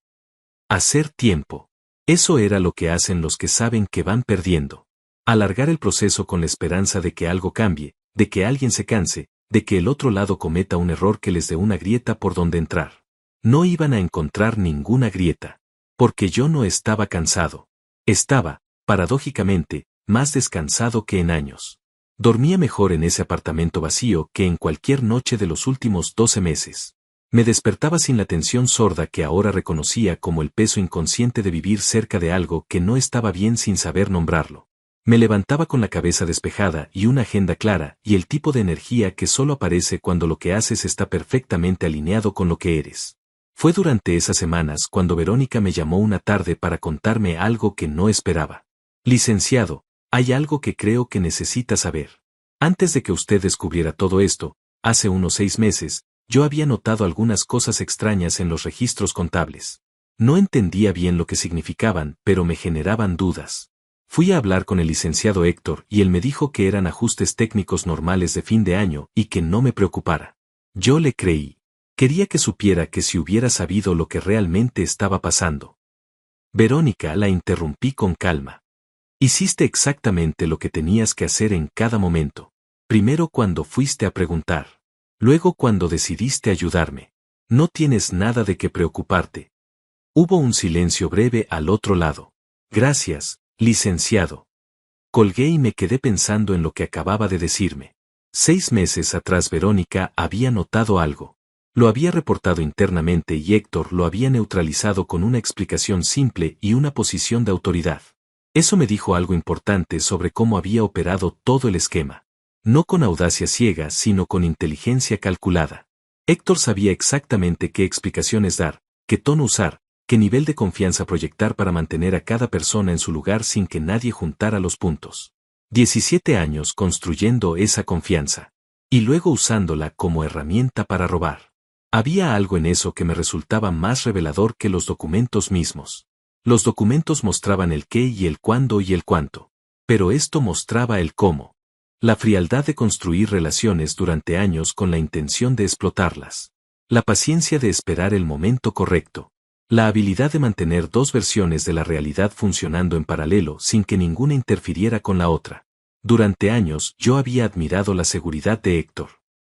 Hacer tiempo. Eso era lo que hacen los que saben que van perdiendo. Alargar el proceso con la esperanza de que algo cambie, de que alguien se canse, de que el otro lado cometa un error que les dé una grieta por donde entrar. No iban a encontrar ninguna grieta. Porque yo no estaba cansado. Estaba, paradójicamente, más descansado que en años. Dormía mejor en ese apartamento vacío que en cualquier noche de los últimos 12 meses. Me despertaba sin la tensión sorda que ahora reconocía como el peso inconsciente de vivir cerca de algo que no estaba bien sin saber nombrarlo. Me levantaba con la cabeza despejada y una agenda clara y el tipo de energía que solo aparece cuando lo que haces está perfectamente alineado con lo que eres. Fue durante esas semanas cuando Verónica me llamó una tarde para contarme algo que no esperaba. Licenciado, hay algo que creo que necesita saber. Antes de que usted descubriera todo esto, hace unos 6 meses, yo había notado algunas cosas extrañas en los registros contables. No entendía bien lo que significaban, pero me generaban dudas. Fui a hablar con el licenciado Héctor y él me dijo que eran ajustes técnicos normales de fin de año y que no me preocupara. Yo le creí. Quería que supiera que si hubiera sabido lo que realmente estaba pasando. Verónica, la interrumpí con calma. Hiciste exactamente lo que tenías que hacer en cada momento. Primero cuando fuiste a preguntar. Luego cuando decidiste ayudarme. No tienes nada de qué preocuparte. Hubo un silencio breve al otro lado. Gracias, licenciado. Colgué y me quedé pensando en lo que acababa de decirme. 6 meses atrás Verónica había notado algo. Lo había reportado internamente y Héctor lo había neutralizado con una explicación simple y una posición de autoridad. Eso me dijo algo importante sobre cómo había operado todo el esquema. No con audacia ciega, sino con inteligencia calculada. Héctor sabía exactamente qué explicaciones dar, qué tono usar, qué nivel de confianza proyectar para mantener a cada persona en su lugar sin que nadie juntara los puntos. 17 años construyendo esa confianza. Y luego usándola como herramienta para robar. Había algo en eso que me resultaba más revelador que los documentos mismos. Los documentos mostraban el qué y el cuándo y el cuánto. Pero esto mostraba el cómo. La frialdad de construir relaciones durante años con la intención de explotarlas. La paciencia de esperar el momento correcto. La habilidad de mantener dos versiones de la realidad funcionando en paralelo sin que ninguna interfiriera con la otra. Durante años yo había admirado la seguridad de Héctor.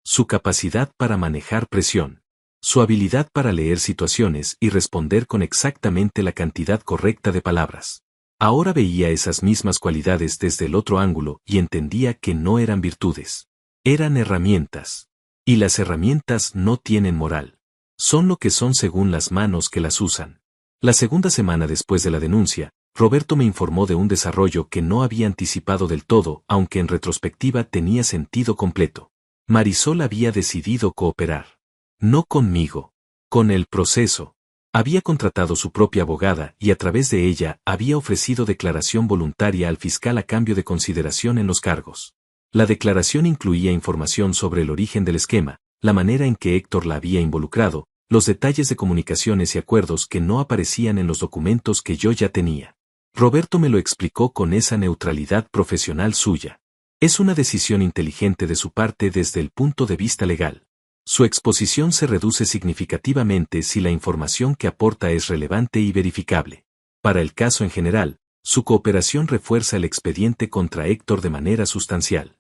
Su capacidad para manejar presión. Su habilidad para leer situaciones y responder con exactamente la cantidad correcta de palabras. Ahora veía esas mismas cualidades desde el otro ángulo y entendía que no eran virtudes. Eran herramientas. Y las herramientas no tienen moral. Son lo que son según las manos que las usan. La segunda semana después de la denuncia, Roberto me informó de un desarrollo que no había anticipado del todo, aunque en retrospectiva tenía sentido completo. Marisol había decidido cooperar. No conmigo. Con el proceso. Había contratado su propia abogada y a través de ella había ofrecido declaración voluntaria al fiscal a cambio de consideración en los cargos. La declaración incluía información sobre el origen del esquema, la manera en que Héctor la había involucrado, los detalles de comunicaciones y acuerdos que no aparecían en los documentos que yo ya tenía. Roberto me lo explicó con esa neutralidad profesional suya. Es una decisión inteligente de su parte desde el punto de vista legal. Su exposición se reduce significativamente si la información que aporta es relevante y verificable. Para el caso en general, su cooperación refuerza el expediente contra Héctor de manera sustancial.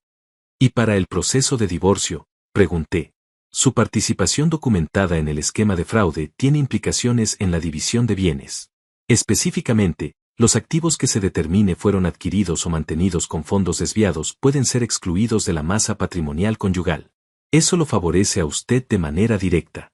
¿Y para el proceso de divorcio? Pregunté. Su participación documentada en el esquema de fraude tiene implicaciones en la división de bienes. Específicamente, los activos que se determine fueron adquiridos o mantenidos con fondos desviados pueden ser excluidos de la masa patrimonial conyugal. Eso lo favorece a usted de manera directa.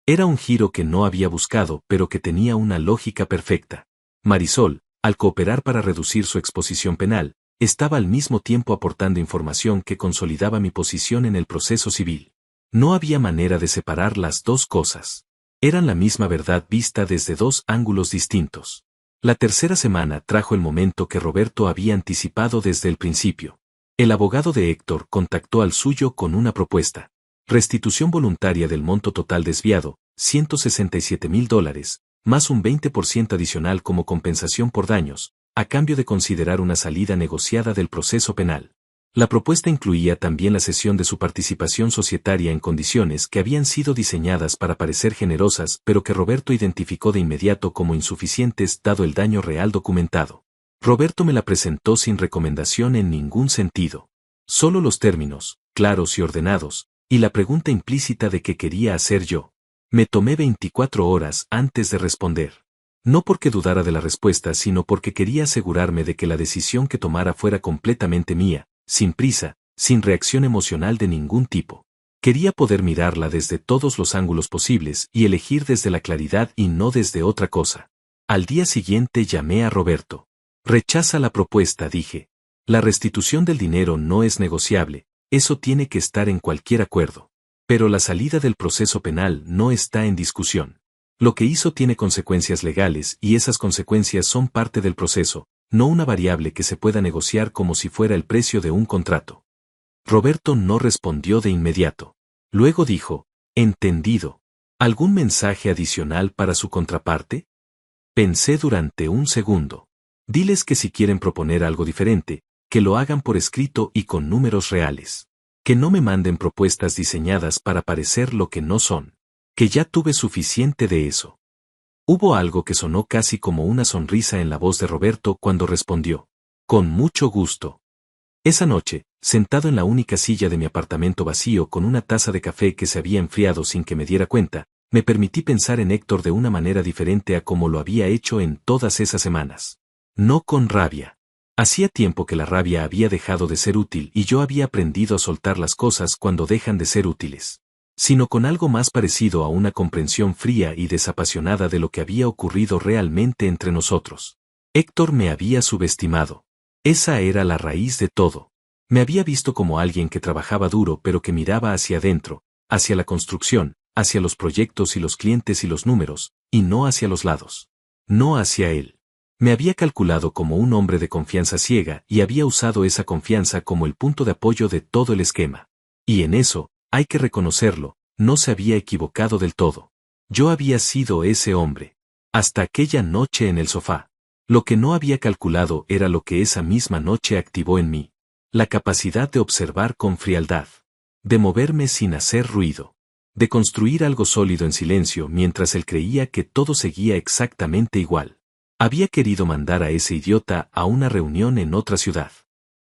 Era un giro que no había buscado, pero que tenía una lógica perfecta. Marisol, al cooperar para reducir su exposición penal, estaba al mismo tiempo aportando información que consolidaba mi posición en el proceso civil. No había manera de separar las dos cosas. Eran la misma verdad vista desde dos ángulos distintos. La tercera semana trajo el momento que Roberto había anticipado desde el principio. El abogado de Héctor contactó al suyo con una propuesta. Restitución voluntaria del monto total desviado, $167,000, más un 20% adicional como compensación por daños, a cambio de considerar una salida negociada del proceso penal. La propuesta incluía también la cesión de su participación societaria en condiciones que habían sido diseñadas para parecer generosas pero que Roberto identificó de inmediato como insuficientes dado el daño real documentado. Roberto me la presentó sin recomendación en ningún sentido. Solo los términos, claros y ordenados, y la pregunta implícita de qué quería hacer yo. Me tomé 24 horas antes de responder. No porque dudara de la respuesta, sino porque quería asegurarme de que la decisión que tomara fuera completamente mía, sin prisa, sin reacción emocional de ningún tipo. Quería poder mirarla desde todos los ángulos posibles y elegir desde la claridad y no desde otra cosa. Al día siguiente llamé a Roberto. Rechaza la propuesta, dije. La restitución del dinero no es negociable, eso tiene que estar en cualquier acuerdo. Pero la salida del proceso penal no está en discusión. Lo que hizo tiene consecuencias legales y esas consecuencias son parte del proceso, no una variable que se pueda negociar como si fuera el precio de un contrato. Roberto no respondió de inmediato. Luego dijo, entendido. ¿Algún mensaje adicional para su contraparte? Pensé durante un segundo. Diles que si quieren proponer algo diferente, que lo hagan por escrito y con números reales. Que no me manden propuestas diseñadas para parecer lo que no son. Que ya tuve suficiente de eso. Hubo algo que sonó casi como una sonrisa en la voz de Roberto cuando respondió. Con mucho gusto. Esa noche, sentado en la única silla de mi apartamento vacío con una taza de café que se había enfriado sin que me diera cuenta, me permití pensar en Héctor de una manera diferente a como lo había hecho en todas esas semanas. No con rabia. Hacía tiempo que la rabia había dejado de ser útil y yo había aprendido a soltar las cosas cuando dejan de ser útiles. Sino con algo más parecido a una comprensión fría y desapasionada de lo que había ocurrido realmente entre nosotros. Héctor me había subestimado. Esa era la raíz de todo. Me había visto como alguien que trabajaba duro pero que miraba hacia adentro, hacia la construcción, hacia los proyectos y los clientes y los números, y no hacia los lados. No hacia él. Me había calculado como un hombre de confianza ciega y había usado esa confianza como el punto de apoyo de todo el esquema. Y en eso, hay que reconocerlo, no se había equivocado del todo. Yo había sido ese hombre. Hasta aquella noche en el sofá. Lo que no había calculado era lo que esa misma noche activó en mí. La capacidad de observar con frialdad. De moverme sin hacer ruido. De construir algo sólido en silencio mientras él creía que todo seguía exactamente igual. Había querido mandar a ese idiota a una reunión en otra ciudad.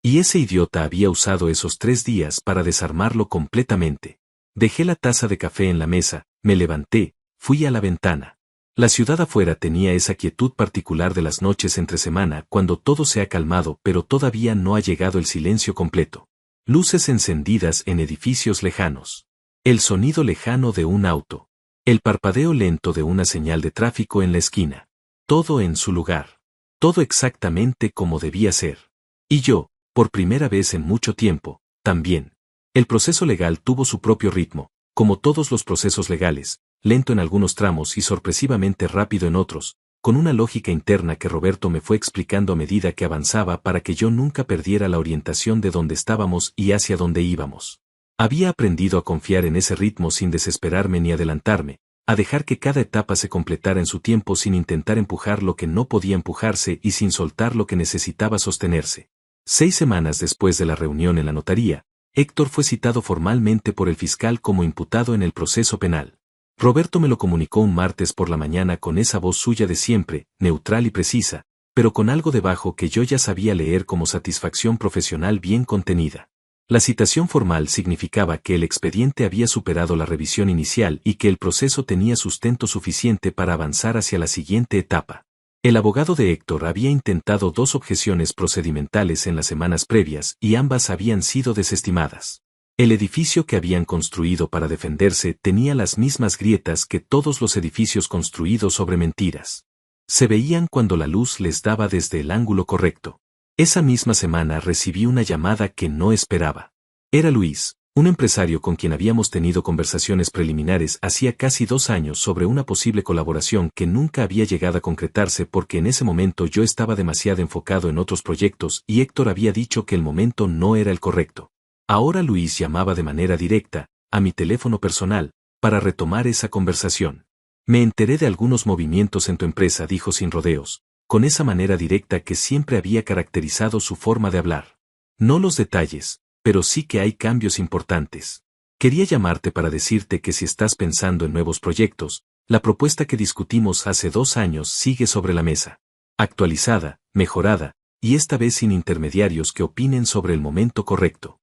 Y ese idiota había usado esos 3 días para desarmarlo completamente. Dejé la taza de café en la mesa, me levanté, fui a la ventana. La ciudad afuera tenía esa quietud particular de las noches entre semana cuando todo se ha calmado pero todavía no ha llegado el silencio completo. Luces encendidas en edificios lejanos. El sonido lejano de un auto. El parpadeo lento de una señal de tráfico en la esquina. Todo en su lugar. Todo exactamente como debía ser. Y yo, por primera vez en mucho tiempo, también. El proceso legal tuvo su propio ritmo, como todos los procesos legales, lento en algunos tramos y sorpresivamente rápido en otros, con una lógica interna que Roberto me fue explicando a medida que avanzaba para que yo nunca perdiera la orientación de dónde estábamos y hacia dónde íbamos. Había aprendido a confiar en ese ritmo sin desesperarme ni adelantarme, a dejar que cada etapa se completara en su tiempo sin intentar empujar lo que no podía empujarse y sin soltar lo que necesitaba sostenerse. 6 semanas después de la reunión en la notaría, Héctor fue citado formalmente por el fiscal como imputado en el proceso penal. Roberto me lo comunicó un martes por la mañana con esa voz suya de siempre, neutral y precisa, pero con algo debajo que yo ya sabía leer como satisfacción profesional bien contenida. La citación formal significaba que el expediente había superado la revisión inicial y que el proceso tenía sustento suficiente para avanzar hacia la siguiente etapa. El abogado de Héctor había intentado 2 objeciones procedimentales en las semanas previas y ambas habían sido desestimadas. El edificio que habían construido para defenderse tenía las mismas grietas que todos los edificios construidos sobre mentiras. Se veían cuando la luz les daba desde el ángulo correcto. Esa misma semana recibí una llamada que no esperaba. Era Luis, Un empresario con quien habíamos tenido conversaciones preliminares hacía casi 2 años sobre una posible colaboración que nunca había llegado a concretarse porque en ese momento yo estaba demasiado enfocado en otros proyectos y Héctor había dicho que el momento no era el correcto. Ahora Luis llamaba de manera directa, a mi teléfono personal, para retomar esa conversación. Me enteré de algunos movimientos en tu empresa, dijo sin rodeos, con esa manera directa que siempre había caracterizado su forma de hablar. No los detalles, pero sí que hay cambios importantes. Quería llamarte para decirte que si estás pensando en nuevos proyectos, la propuesta que discutimos hace 2 años sigue sobre la mesa. Actualizada, mejorada, y esta vez sin intermediarios que opinen sobre el momento correcto.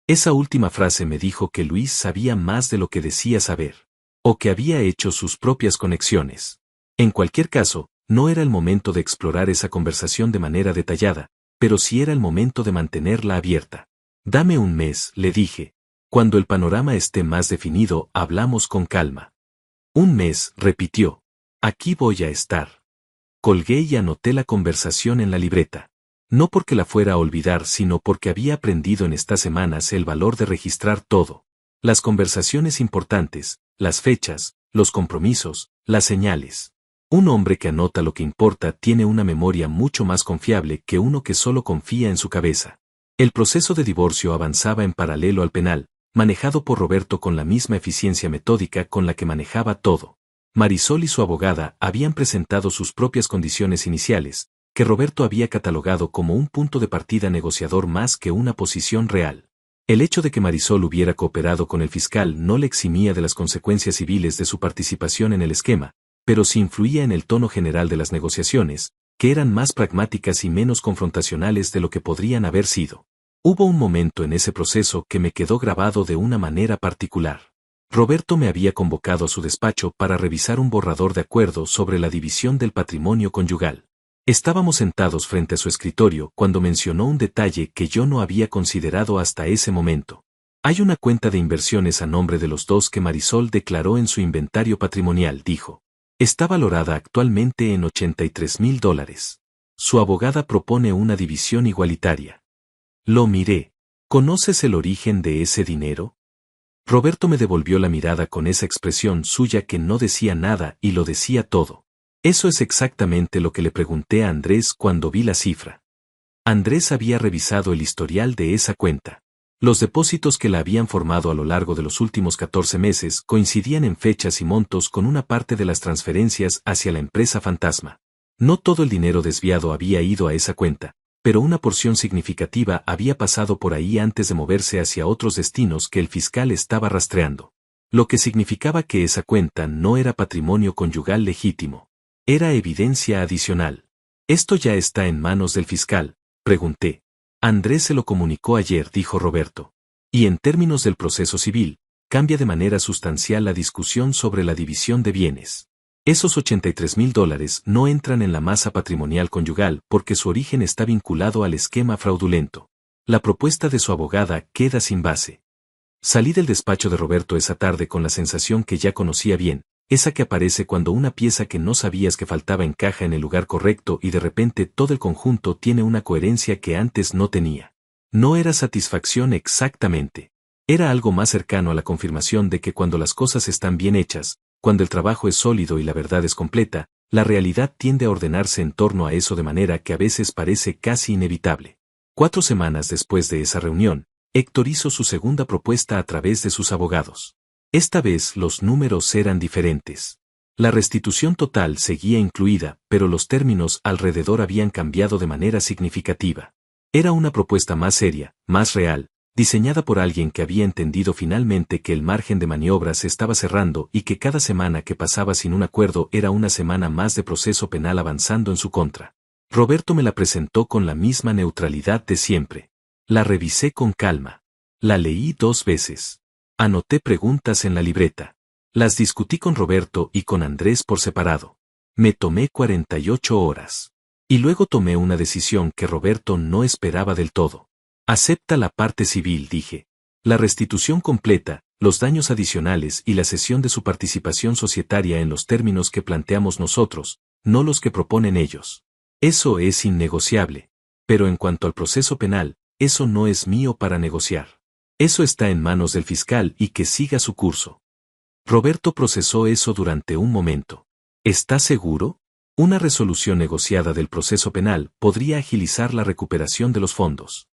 Esa última frase me dijo que Luis sabía más de lo que decía saber. O que había hecho sus propias conexiones. En cualquier caso, no era el momento de explorar esa conversación de manera detallada, pero sí era el momento de mantenerla abierta. Dame un mes, le dije. Cuando el panorama esté más definido, hablamos con calma. Un mes, repitió. Aquí voy a estar. Colgué y anoté la conversación en la libreta. No porque la fuera a olvidar, sino porque había aprendido en estas semanas el valor de registrar todo. Las conversaciones importantes, las fechas, los compromisos, las señales. Un hombre que anota lo que importa tiene una memoria mucho más confiable que uno que solo confía en su cabeza. El proceso de divorcio avanzaba en paralelo al penal, manejado por Roberto con la misma eficiencia metódica con la que manejaba todo. Marisol y su abogada habían presentado sus propias condiciones iniciales, que Roberto había catalogado como un punto de partida negociador más que una posición real. El hecho de que Marisol hubiera cooperado con el fiscal no le eximía de las consecuencias civiles de su participación en el esquema, pero sí influía en el tono general de las negociaciones, que eran más pragmáticas y menos confrontacionales de lo que podrían haber sido. Hubo un momento en ese proceso que me quedó grabado de una manera particular. Roberto me había convocado a su despacho para revisar un borrador de acuerdo sobre la división del patrimonio conyugal. Estábamos sentados frente a su escritorio cuando mencionó un detalle que yo no había considerado hasta ese momento. Hay una cuenta de inversiones a nombre de los dos que Marisol declaró en su inventario patrimonial, dijo. Está valorada actualmente en $83,000. Su abogada propone una división igualitaria. Lo miré. ¿Conoces el origen de ese dinero? Roberto me devolvió la mirada con esa expresión suya que no decía nada y lo decía todo. Eso es exactamente lo que le pregunté a Andrés cuando vi la cifra. Andrés había revisado el historial de esa cuenta. Los depósitos que la habían formado a lo largo de los últimos 14 meses coincidían en fechas y montos con una parte de las transferencias hacia la empresa fantasma. No todo el dinero desviado había ido a esa cuenta, pero una porción significativa había pasado por ahí antes de moverse hacia otros destinos que el fiscal estaba rastreando. Lo que significaba que esa cuenta no era patrimonio conyugal legítimo. Era evidencia adicional. ¿Esto ya está en manos del fiscal?, pregunté. Andrés se lo comunicó ayer, dijo Roberto. Y en términos del proceso civil, cambia de manera sustancial la discusión sobre la división de bienes. Esos $83,000 no entran en la masa patrimonial conyugal porque su origen está vinculado al esquema fraudulento. La propuesta de su abogada queda sin base. Salí del despacho de Roberto esa tarde con la sensación que ya conocía bien, esa que aparece cuando una pieza que no sabías que faltaba encaja en el lugar correcto y de repente todo el conjunto tiene una coherencia que antes no tenía. No era satisfacción exactamente. Era algo más cercano a la confirmación de que cuando las cosas están bien hechas, cuando el trabajo es sólido y la verdad es completa, la realidad tiende a ordenarse en torno a eso de manera que a veces parece casi inevitable. 4 semanas después de esa reunión, Héctor hizo su segunda propuesta a través de sus abogados. Esta vez los números eran diferentes. La restitución total seguía incluida, pero los términos alrededor habían cambiado de manera significativa. Era una propuesta más seria, más real, diseñada por alguien que había entendido finalmente que el margen de maniobra se estaba cerrando y que cada semana que pasaba sin un acuerdo era una semana más de proceso penal avanzando en su contra. Roberto me la presentó con la misma neutralidad de siempre. La revisé con calma. La leí 2 veces. Anoté preguntas en la libreta. Las discutí con Roberto y con Andrés por separado. Me tomé 48 horas. Y luego tomé una decisión que Roberto no esperaba del todo. Acepta la parte civil, dije. La restitución completa, los daños adicionales y la cesión de su participación societaria en los términos que planteamos nosotros, no los que proponen ellos. Eso es innegociable. Pero en cuanto al proceso penal, eso no es mío para negociar. Eso está en manos del fiscal y que siga su curso. Roberto procesó eso durante un momento. ¿Está seguro? Una resolución negociada del proceso penal podría agilizar la recuperación de los fondos.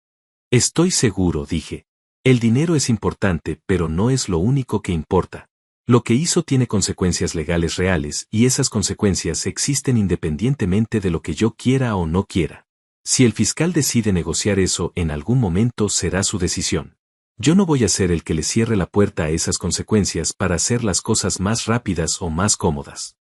Estoy seguro, dije. El dinero es importante, pero no es lo único que importa. Lo que hizo tiene consecuencias legales reales y esas consecuencias existen independientemente de lo que yo quiera o no quiera. Si el fiscal decide negociar eso en algún momento será su decisión. Yo no voy a ser el que le cierre la puerta a esas consecuencias para hacer las cosas más rápidas o más cómodas.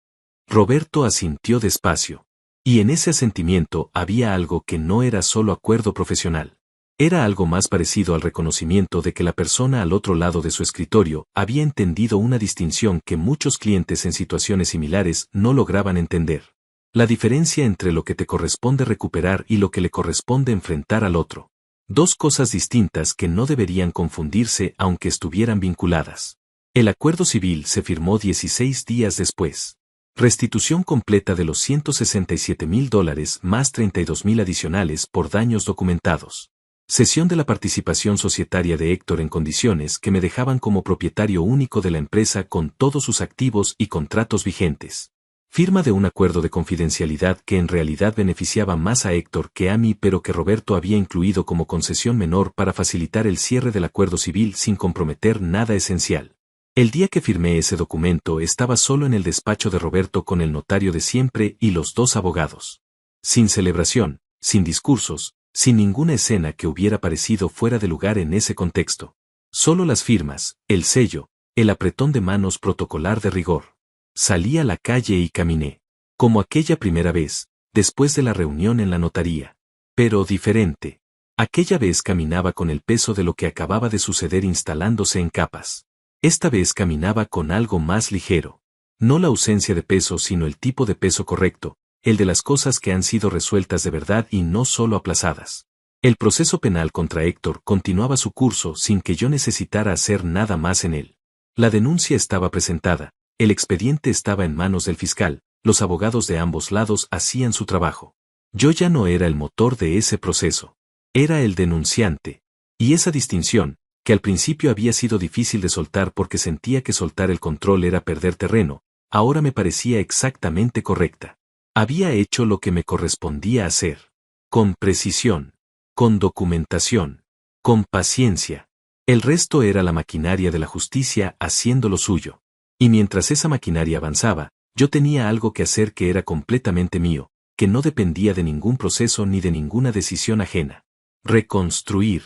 Roberto asintió despacio. Y en ese asentimiento había algo que no era solo acuerdo profesional. Era algo más parecido al reconocimiento de que la persona al otro lado de su escritorio había entendido una distinción que muchos clientes en situaciones similares no lograban entender. La diferencia entre lo que te corresponde recuperar y lo que le corresponde enfrentar al otro. Dos cosas distintas que no deberían confundirse aunque estuvieran vinculadas. El acuerdo civil se firmó 16 días después. Restitución completa de los $167,000 más $32,000 adicionales por daños documentados. Cesión de la participación societaria de Héctor en condiciones que me dejaban como propietario único de la empresa con todos sus activos y contratos vigentes. Firma de un acuerdo de confidencialidad que en realidad beneficiaba más a Héctor que a mí, pero que Roberto había incluido como concesión menor para facilitar el cierre del acuerdo civil sin comprometer nada esencial. El día que firmé ese documento estaba solo en el despacho de Roberto con el notario de siempre y los dos abogados. Sin celebración, sin discursos, sin ninguna escena que hubiera parecido fuera de lugar en ese contexto. Solo las firmas, el sello, el apretón de manos protocolar de rigor. Salí a la calle y caminé. Como aquella primera vez, después de la reunión en la notaría. Pero diferente. Aquella vez caminaba con el peso de lo que acababa de suceder instalándose en capas. Esta vez caminaba con algo más ligero. No la ausencia de peso sino el tipo de peso correcto, el de las cosas que han sido resueltas de verdad y no solo aplazadas. El proceso penal contra Héctor continuaba su curso sin que yo necesitara hacer nada más en él. La denuncia estaba presentada, el expediente estaba en manos del fiscal, los abogados de ambos lados hacían su trabajo. Yo ya no era el motor de ese proceso. Era el denunciante. Y esa distinción, que al principio había sido difícil de soltar porque sentía que soltar el control era perder terreno, ahora me parecía exactamente correcta. Había hecho lo que me correspondía hacer. Con precisión. Con documentación. Con paciencia. El resto era la maquinaria de la justicia haciendo lo suyo. Y mientras esa maquinaria avanzaba, yo tenía algo que hacer que era completamente mío, que no dependía de ningún proceso ni de ninguna decisión ajena. Reconstruir.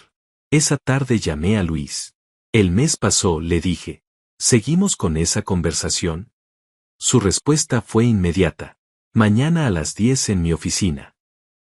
Esa tarde llamé a Luis. El mes pasó, le dije. ¿Seguimos con esa conversación? Su respuesta fue inmediata. Mañana a las 10 en mi oficina.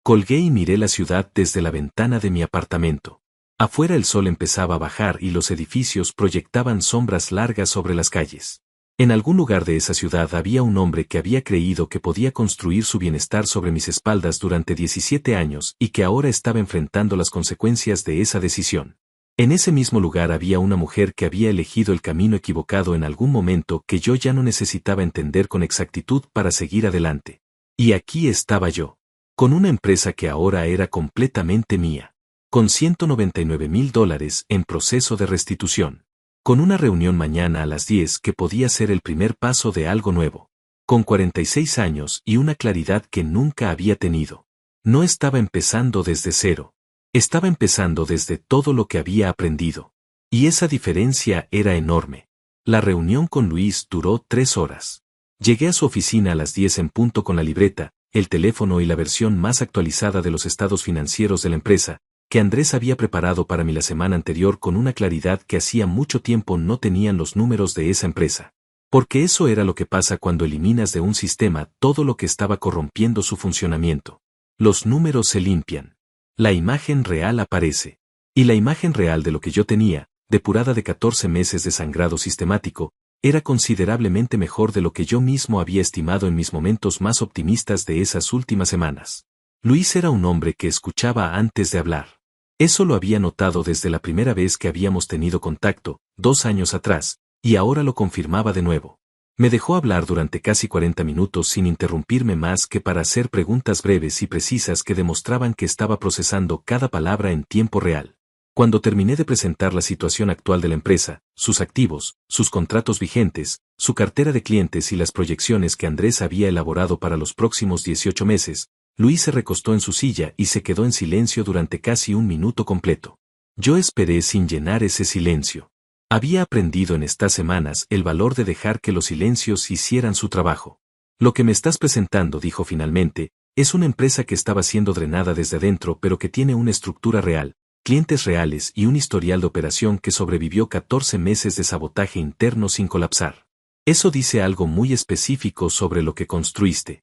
Colgué y miré la ciudad desde la ventana de mi apartamento. Afuera el sol empezaba a bajar y los edificios proyectaban sombras largas sobre las calles. En algún lugar de esa ciudad había un hombre que había creído que podía construir su bienestar sobre mis espaldas durante 17 años y que ahora estaba enfrentando las consecuencias de esa decisión. En ese mismo lugar había una mujer que había elegido el camino equivocado en algún momento que yo ya no necesitaba entender con exactitud para seguir adelante. Y aquí estaba yo, con una empresa que ahora era completamente mía, con $199,000 en proceso de restitución, con una reunión mañana a las 10 que podía ser el primer paso de algo nuevo, con 46 años y una claridad que nunca había tenido. No estaba empezando desde cero. Estaba empezando desde todo lo que había aprendido. Y esa diferencia era enorme. La reunión con Luis duró 3 horas. Llegué a su oficina a las 10 en punto con la libreta, el teléfono y la versión más actualizada de los estados financieros de la empresa, que Andrés había preparado para mí la semana anterior con una claridad que hacía mucho tiempo no tenían los números de esa empresa. Porque eso era lo que pasa cuando eliminas de un sistema todo lo que estaba corrompiendo su funcionamiento. Los números se limpian. La imagen real aparece. Y la imagen real de lo que yo tenía, depurada de 14 meses de sangrado sistemático, era considerablemente mejor de lo que yo mismo había estimado en mis momentos más optimistas de esas últimas semanas. Luis era un hombre que escuchaba antes de hablar. Eso lo había notado desde la primera vez que habíamos tenido contacto, 2 años atrás, y ahora lo confirmaba de nuevo. Me dejó hablar durante casi 40 minutos sin interrumpirme más que para hacer preguntas breves y precisas que demostraban que estaba procesando cada palabra en tiempo real. Cuando terminé de presentar la situación actual de la empresa, sus activos, sus contratos vigentes, su cartera de clientes y las proyecciones que Andrés había elaborado para los próximos 18 meses, Luis se recostó en su silla y se quedó en silencio durante casi un minuto completo. Yo esperé sin llenar ese silencio. Había aprendido en estas semanas el valor de dejar que los silencios hicieran su trabajo. Lo que me estás presentando, dijo finalmente, es una empresa que estaba siendo drenada desde adentro pero que tiene una estructura real, clientes reales y un historial de operación que sobrevivió 14 meses de sabotaje interno sin colapsar. Eso dice algo muy específico sobre lo que construiste.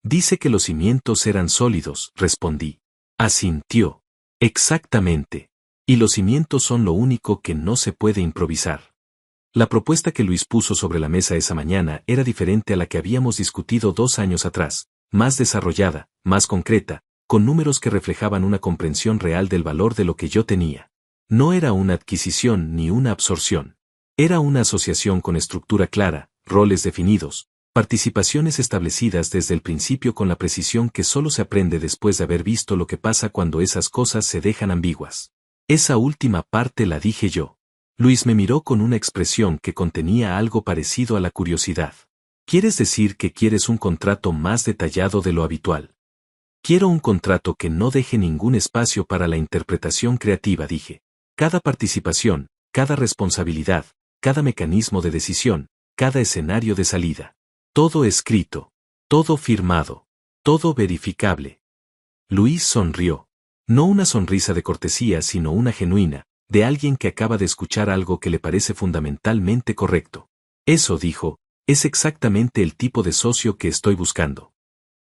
Dice que los cimientos eran sólidos, respondí. Asintió. Exactamente. Y los cimientos son lo único que no se puede improvisar. La propuesta que Luis puso sobre la mesa esa mañana era diferente a la que habíamos discutido 2 años atrás, más desarrollada, más concreta, con números que reflejaban una comprensión real del valor de lo que yo tenía. No era una adquisición ni una absorción. Era una asociación con estructura clara, roles definidos, participaciones establecidas desde el principio con la precisión que solo se aprende después de haber visto lo que pasa cuando esas cosas se dejan ambiguas. Esa última parte la dije yo. Luis me miró con una expresión que contenía algo parecido a la curiosidad. ¿Quieres decir que quieres un contrato más detallado de lo habitual? Quiero un contrato que no deje ningún espacio para la interpretación creativa, dije. Cada participación, cada responsabilidad, cada mecanismo de decisión, cada escenario de salida. Todo escrito, todo firmado, todo verificable. Luis sonrió. No una sonrisa de cortesía, sino una genuina, de alguien que acaba de escuchar algo que le parece fundamentalmente correcto. Eso, dijo, es exactamente el tipo de socio que estoy buscando.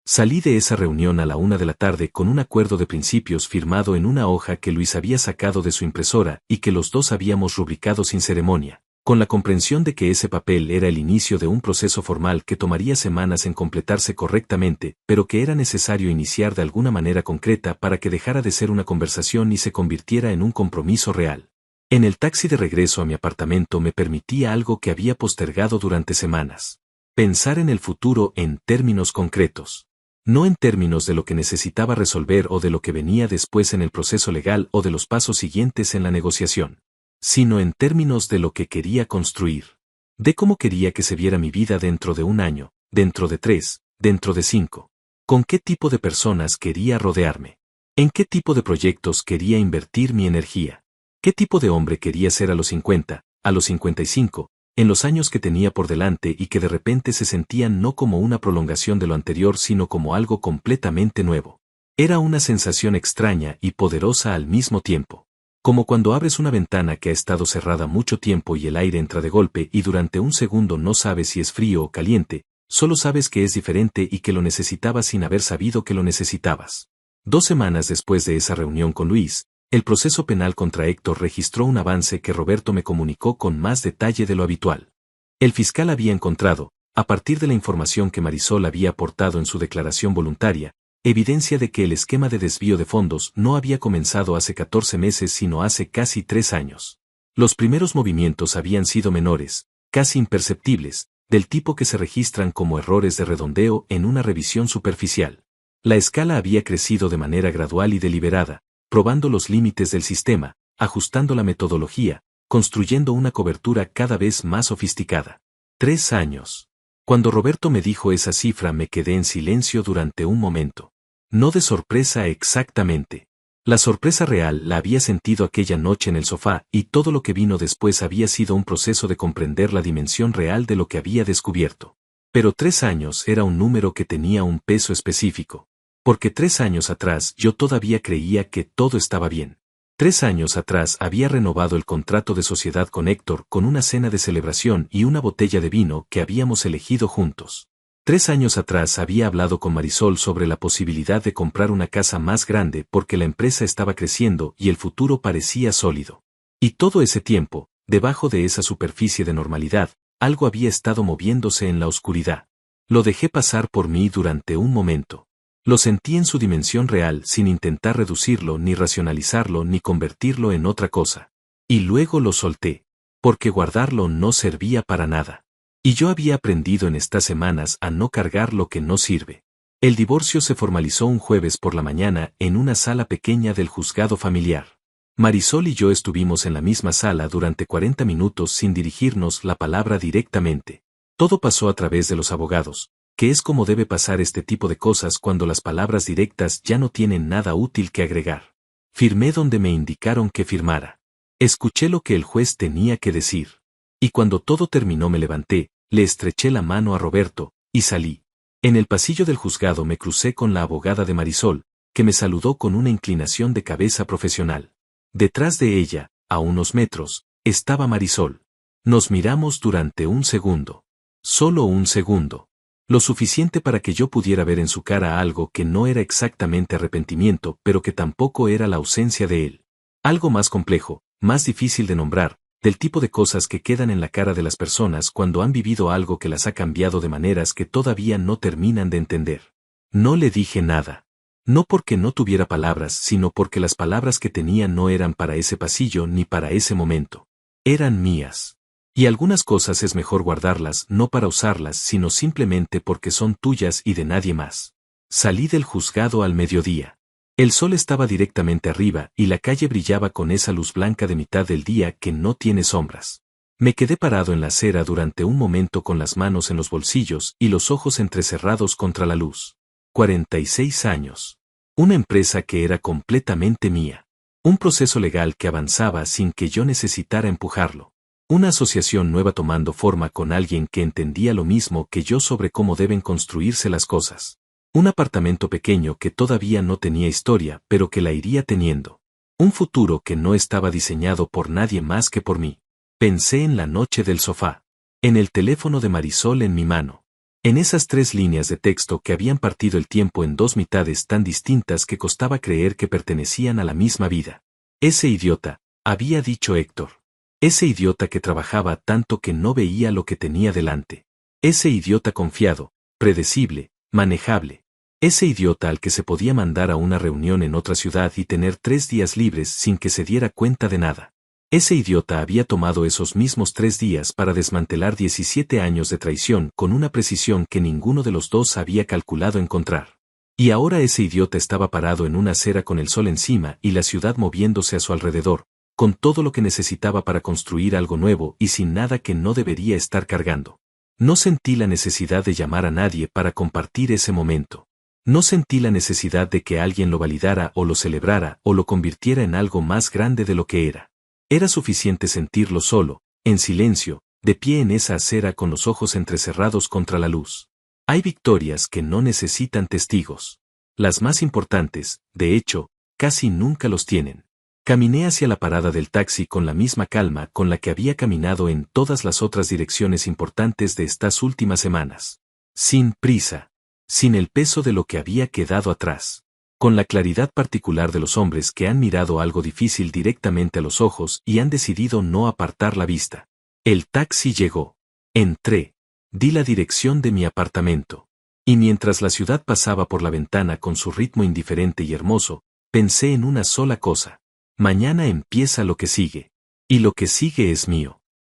Salí de esa reunión a la 1 de la tarde con un acuerdo de principios firmado en una hoja que Luis había sacado de su impresora y que los dos habíamos rubricado sin ceremonia, con la comprensión de que ese papel era el inicio de un proceso formal que tomaría semanas en completarse correctamente, pero que era necesario iniciar de alguna manera concreta para que dejara de ser una conversación y se convirtiera en un compromiso real. En el taxi de regreso a mi apartamento me permitía algo que había postergado durante semanas. Pensar en el futuro en términos concretos. No en términos de lo que necesitaba resolver o de lo que venía después en el proceso legal o de los pasos siguientes en la negociación, sino en términos de lo que quería construir. De cómo quería que se viera mi vida dentro de 1 año, dentro de 3, dentro de 5. Con qué tipo de personas quería rodearme. En qué tipo de proyectos quería invertir mi energía. Qué tipo de hombre quería ser a los 50, a los 55, en los años que tenía por delante y que de repente se sentían no como una prolongación de lo anterior sino como algo completamente nuevo. Era una sensación extraña y poderosa al mismo tiempo. Como cuando abres una ventana que ha estado cerrada mucho tiempo y el aire entra de golpe y durante un segundo no sabes si es frío o caliente, solo sabes que es diferente y que lo necesitabas sin haber sabido que lo necesitabas. 2 semanas después de esa reunión con Luis, el proceso penal contra Héctor registró un avance que Roberto me comunicó con más detalle de lo habitual. El fiscal había encontrado, a partir de la información que Marisol había aportado en su declaración voluntaria, evidencia de que el esquema de desvío de fondos no había comenzado hace 14 meses sino hace casi 3 años. Los primeros movimientos habían sido menores, casi imperceptibles, del tipo que se registran como errores de redondeo en una revisión superficial. La escala había crecido de manera gradual y deliberada, probando los límites del sistema, ajustando la metodología, construyendo una cobertura cada vez más sofisticada. 3 años. Cuando Roberto me dijo esa cifra me quedé en silencio durante un momento. No de sorpresa exactamente. La sorpresa real la había sentido aquella noche en el sofá y todo lo que vino después había sido un proceso de comprender la dimensión real de lo que había descubierto. Pero 3 años era un número que tenía un peso específico. Porque 3 años atrás yo todavía creía que todo estaba bien. 3 años atrás había renovado el contrato de sociedad con Héctor con una cena de celebración y una botella de vino que habíamos elegido juntos. 3 años atrás había hablado con Marisol sobre la posibilidad de comprar una casa más grande porque la empresa estaba creciendo y el futuro parecía sólido. Y todo ese tiempo, debajo de esa superficie de normalidad, algo había estado moviéndose en la oscuridad. Lo dejé pasar por mí durante un momento. Lo sentí en su dimensión real sin intentar reducirlo ni racionalizarlo ni convertirlo en otra cosa. Y luego lo solté, porque guardarlo no servía para nada. Y yo había aprendido en estas semanas a no cargar lo que no sirve. El divorcio se formalizó un jueves por la mañana en una sala pequeña del juzgado familiar. Marisol y yo estuvimos en la misma sala durante 40 minutos sin dirigirnos la palabra directamente. Todo pasó a través de los abogados, que es como debe pasar este tipo de cosas cuando las palabras directas ya no tienen nada útil que agregar. Firmé donde me indicaron que firmara. Escuché lo que el juez tenía que decir. Y cuando todo terminó me levanté, le estreché la mano a Roberto, y salí. En el pasillo del juzgado me crucé con la abogada de Marisol, que me saludó con una inclinación de cabeza profesional. Detrás de ella, a unos metros, estaba Marisol. Nos miramos durante un segundo. Solo un segundo. Lo suficiente para que yo pudiera ver en su cara algo que no era exactamente arrepentimiento, pero que tampoco era la ausencia de él. Algo más complejo, más difícil de nombrar, del tipo de cosas que quedan en la cara de las personas cuando han vivido algo que las ha cambiado de maneras que todavía no terminan de entender. No le dije nada. No porque no tuviera palabras, sino porque las palabras que tenía no eran para ese pasillo ni para ese momento. Eran mías. Y algunas cosas es mejor guardarlas no para usarlas, sino simplemente porque son tuyas y de nadie más. Salí del juzgado al mediodía. El sol estaba directamente arriba y la calle brillaba con esa luz blanca de mitad del día que no tiene sombras. Me quedé parado en la acera durante un momento con las manos en los bolsillos y los ojos entrecerrados contra la luz. 46 años. Una empresa que era completamente mía. Un proceso legal que avanzaba sin que yo necesitara empujarlo. Una asociación nueva tomando forma con alguien que entendía lo mismo que yo sobre cómo deben construirse las cosas. Un apartamento pequeño que todavía no tenía historia, pero que la iría teniendo. Un futuro que no estaba diseñado por nadie más que por mí. Pensé en la noche del sofá. En el teléfono de Marisol en mi mano. En esas 3 líneas de texto que habían partido el tiempo en 2 mitades tan distintas que costaba creer que pertenecían a la misma vida. Ese idiota, había dicho Héctor. Ese idiota que trabajaba tanto que no veía lo que tenía delante. Ese idiota confiado, predecible, manejable. Ese idiota al que se podía mandar a una reunión en otra ciudad y tener 3 días libres sin que se diera cuenta de nada. Ese idiota había tomado esos mismos 3 días para desmantelar 17 años de traición con una precisión que ninguno de los dos había calculado encontrar. Y ahora ese idiota estaba parado en una acera con el sol encima y la ciudad moviéndose a su alrededor, con todo lo que necesitaba para construir algo nuevo y sin nada que no debería estar cargando. No sentí la necesidad de llamar a nadie para compartir ese momento. No sentí la necesidad de que alguien lo validara o lo celebrara o lo convirtiera en algo más grande de lo que era. Era suficiente sentirlo solo, en silencio, de pie en esa acera con los ojos entrecerrados contra la luz. Hay victorias que no necesitan testigos. Las más importantes, de hecho, casi nunca los tienen. Caminé hacia la parada del taxi con la misma calma con la que había caminado en todas las otras direcciones importantes de estas últimas semanas. Sin prisa. Sin el peso de lo que había quedado atrás. Con la claridad particular de los hombres que han mirado algo difícil directamente a los ojos y han decidido no apartar la vista. El taxi llegó. Entré. Di la dirección de mi apartamento. Y mientras la ciudad pasaba por la ventana con su ritmo indiferente y hermoso, pensé en una sola cosa. Mañana empieza lo que sigue. Y lo que sigue es mío.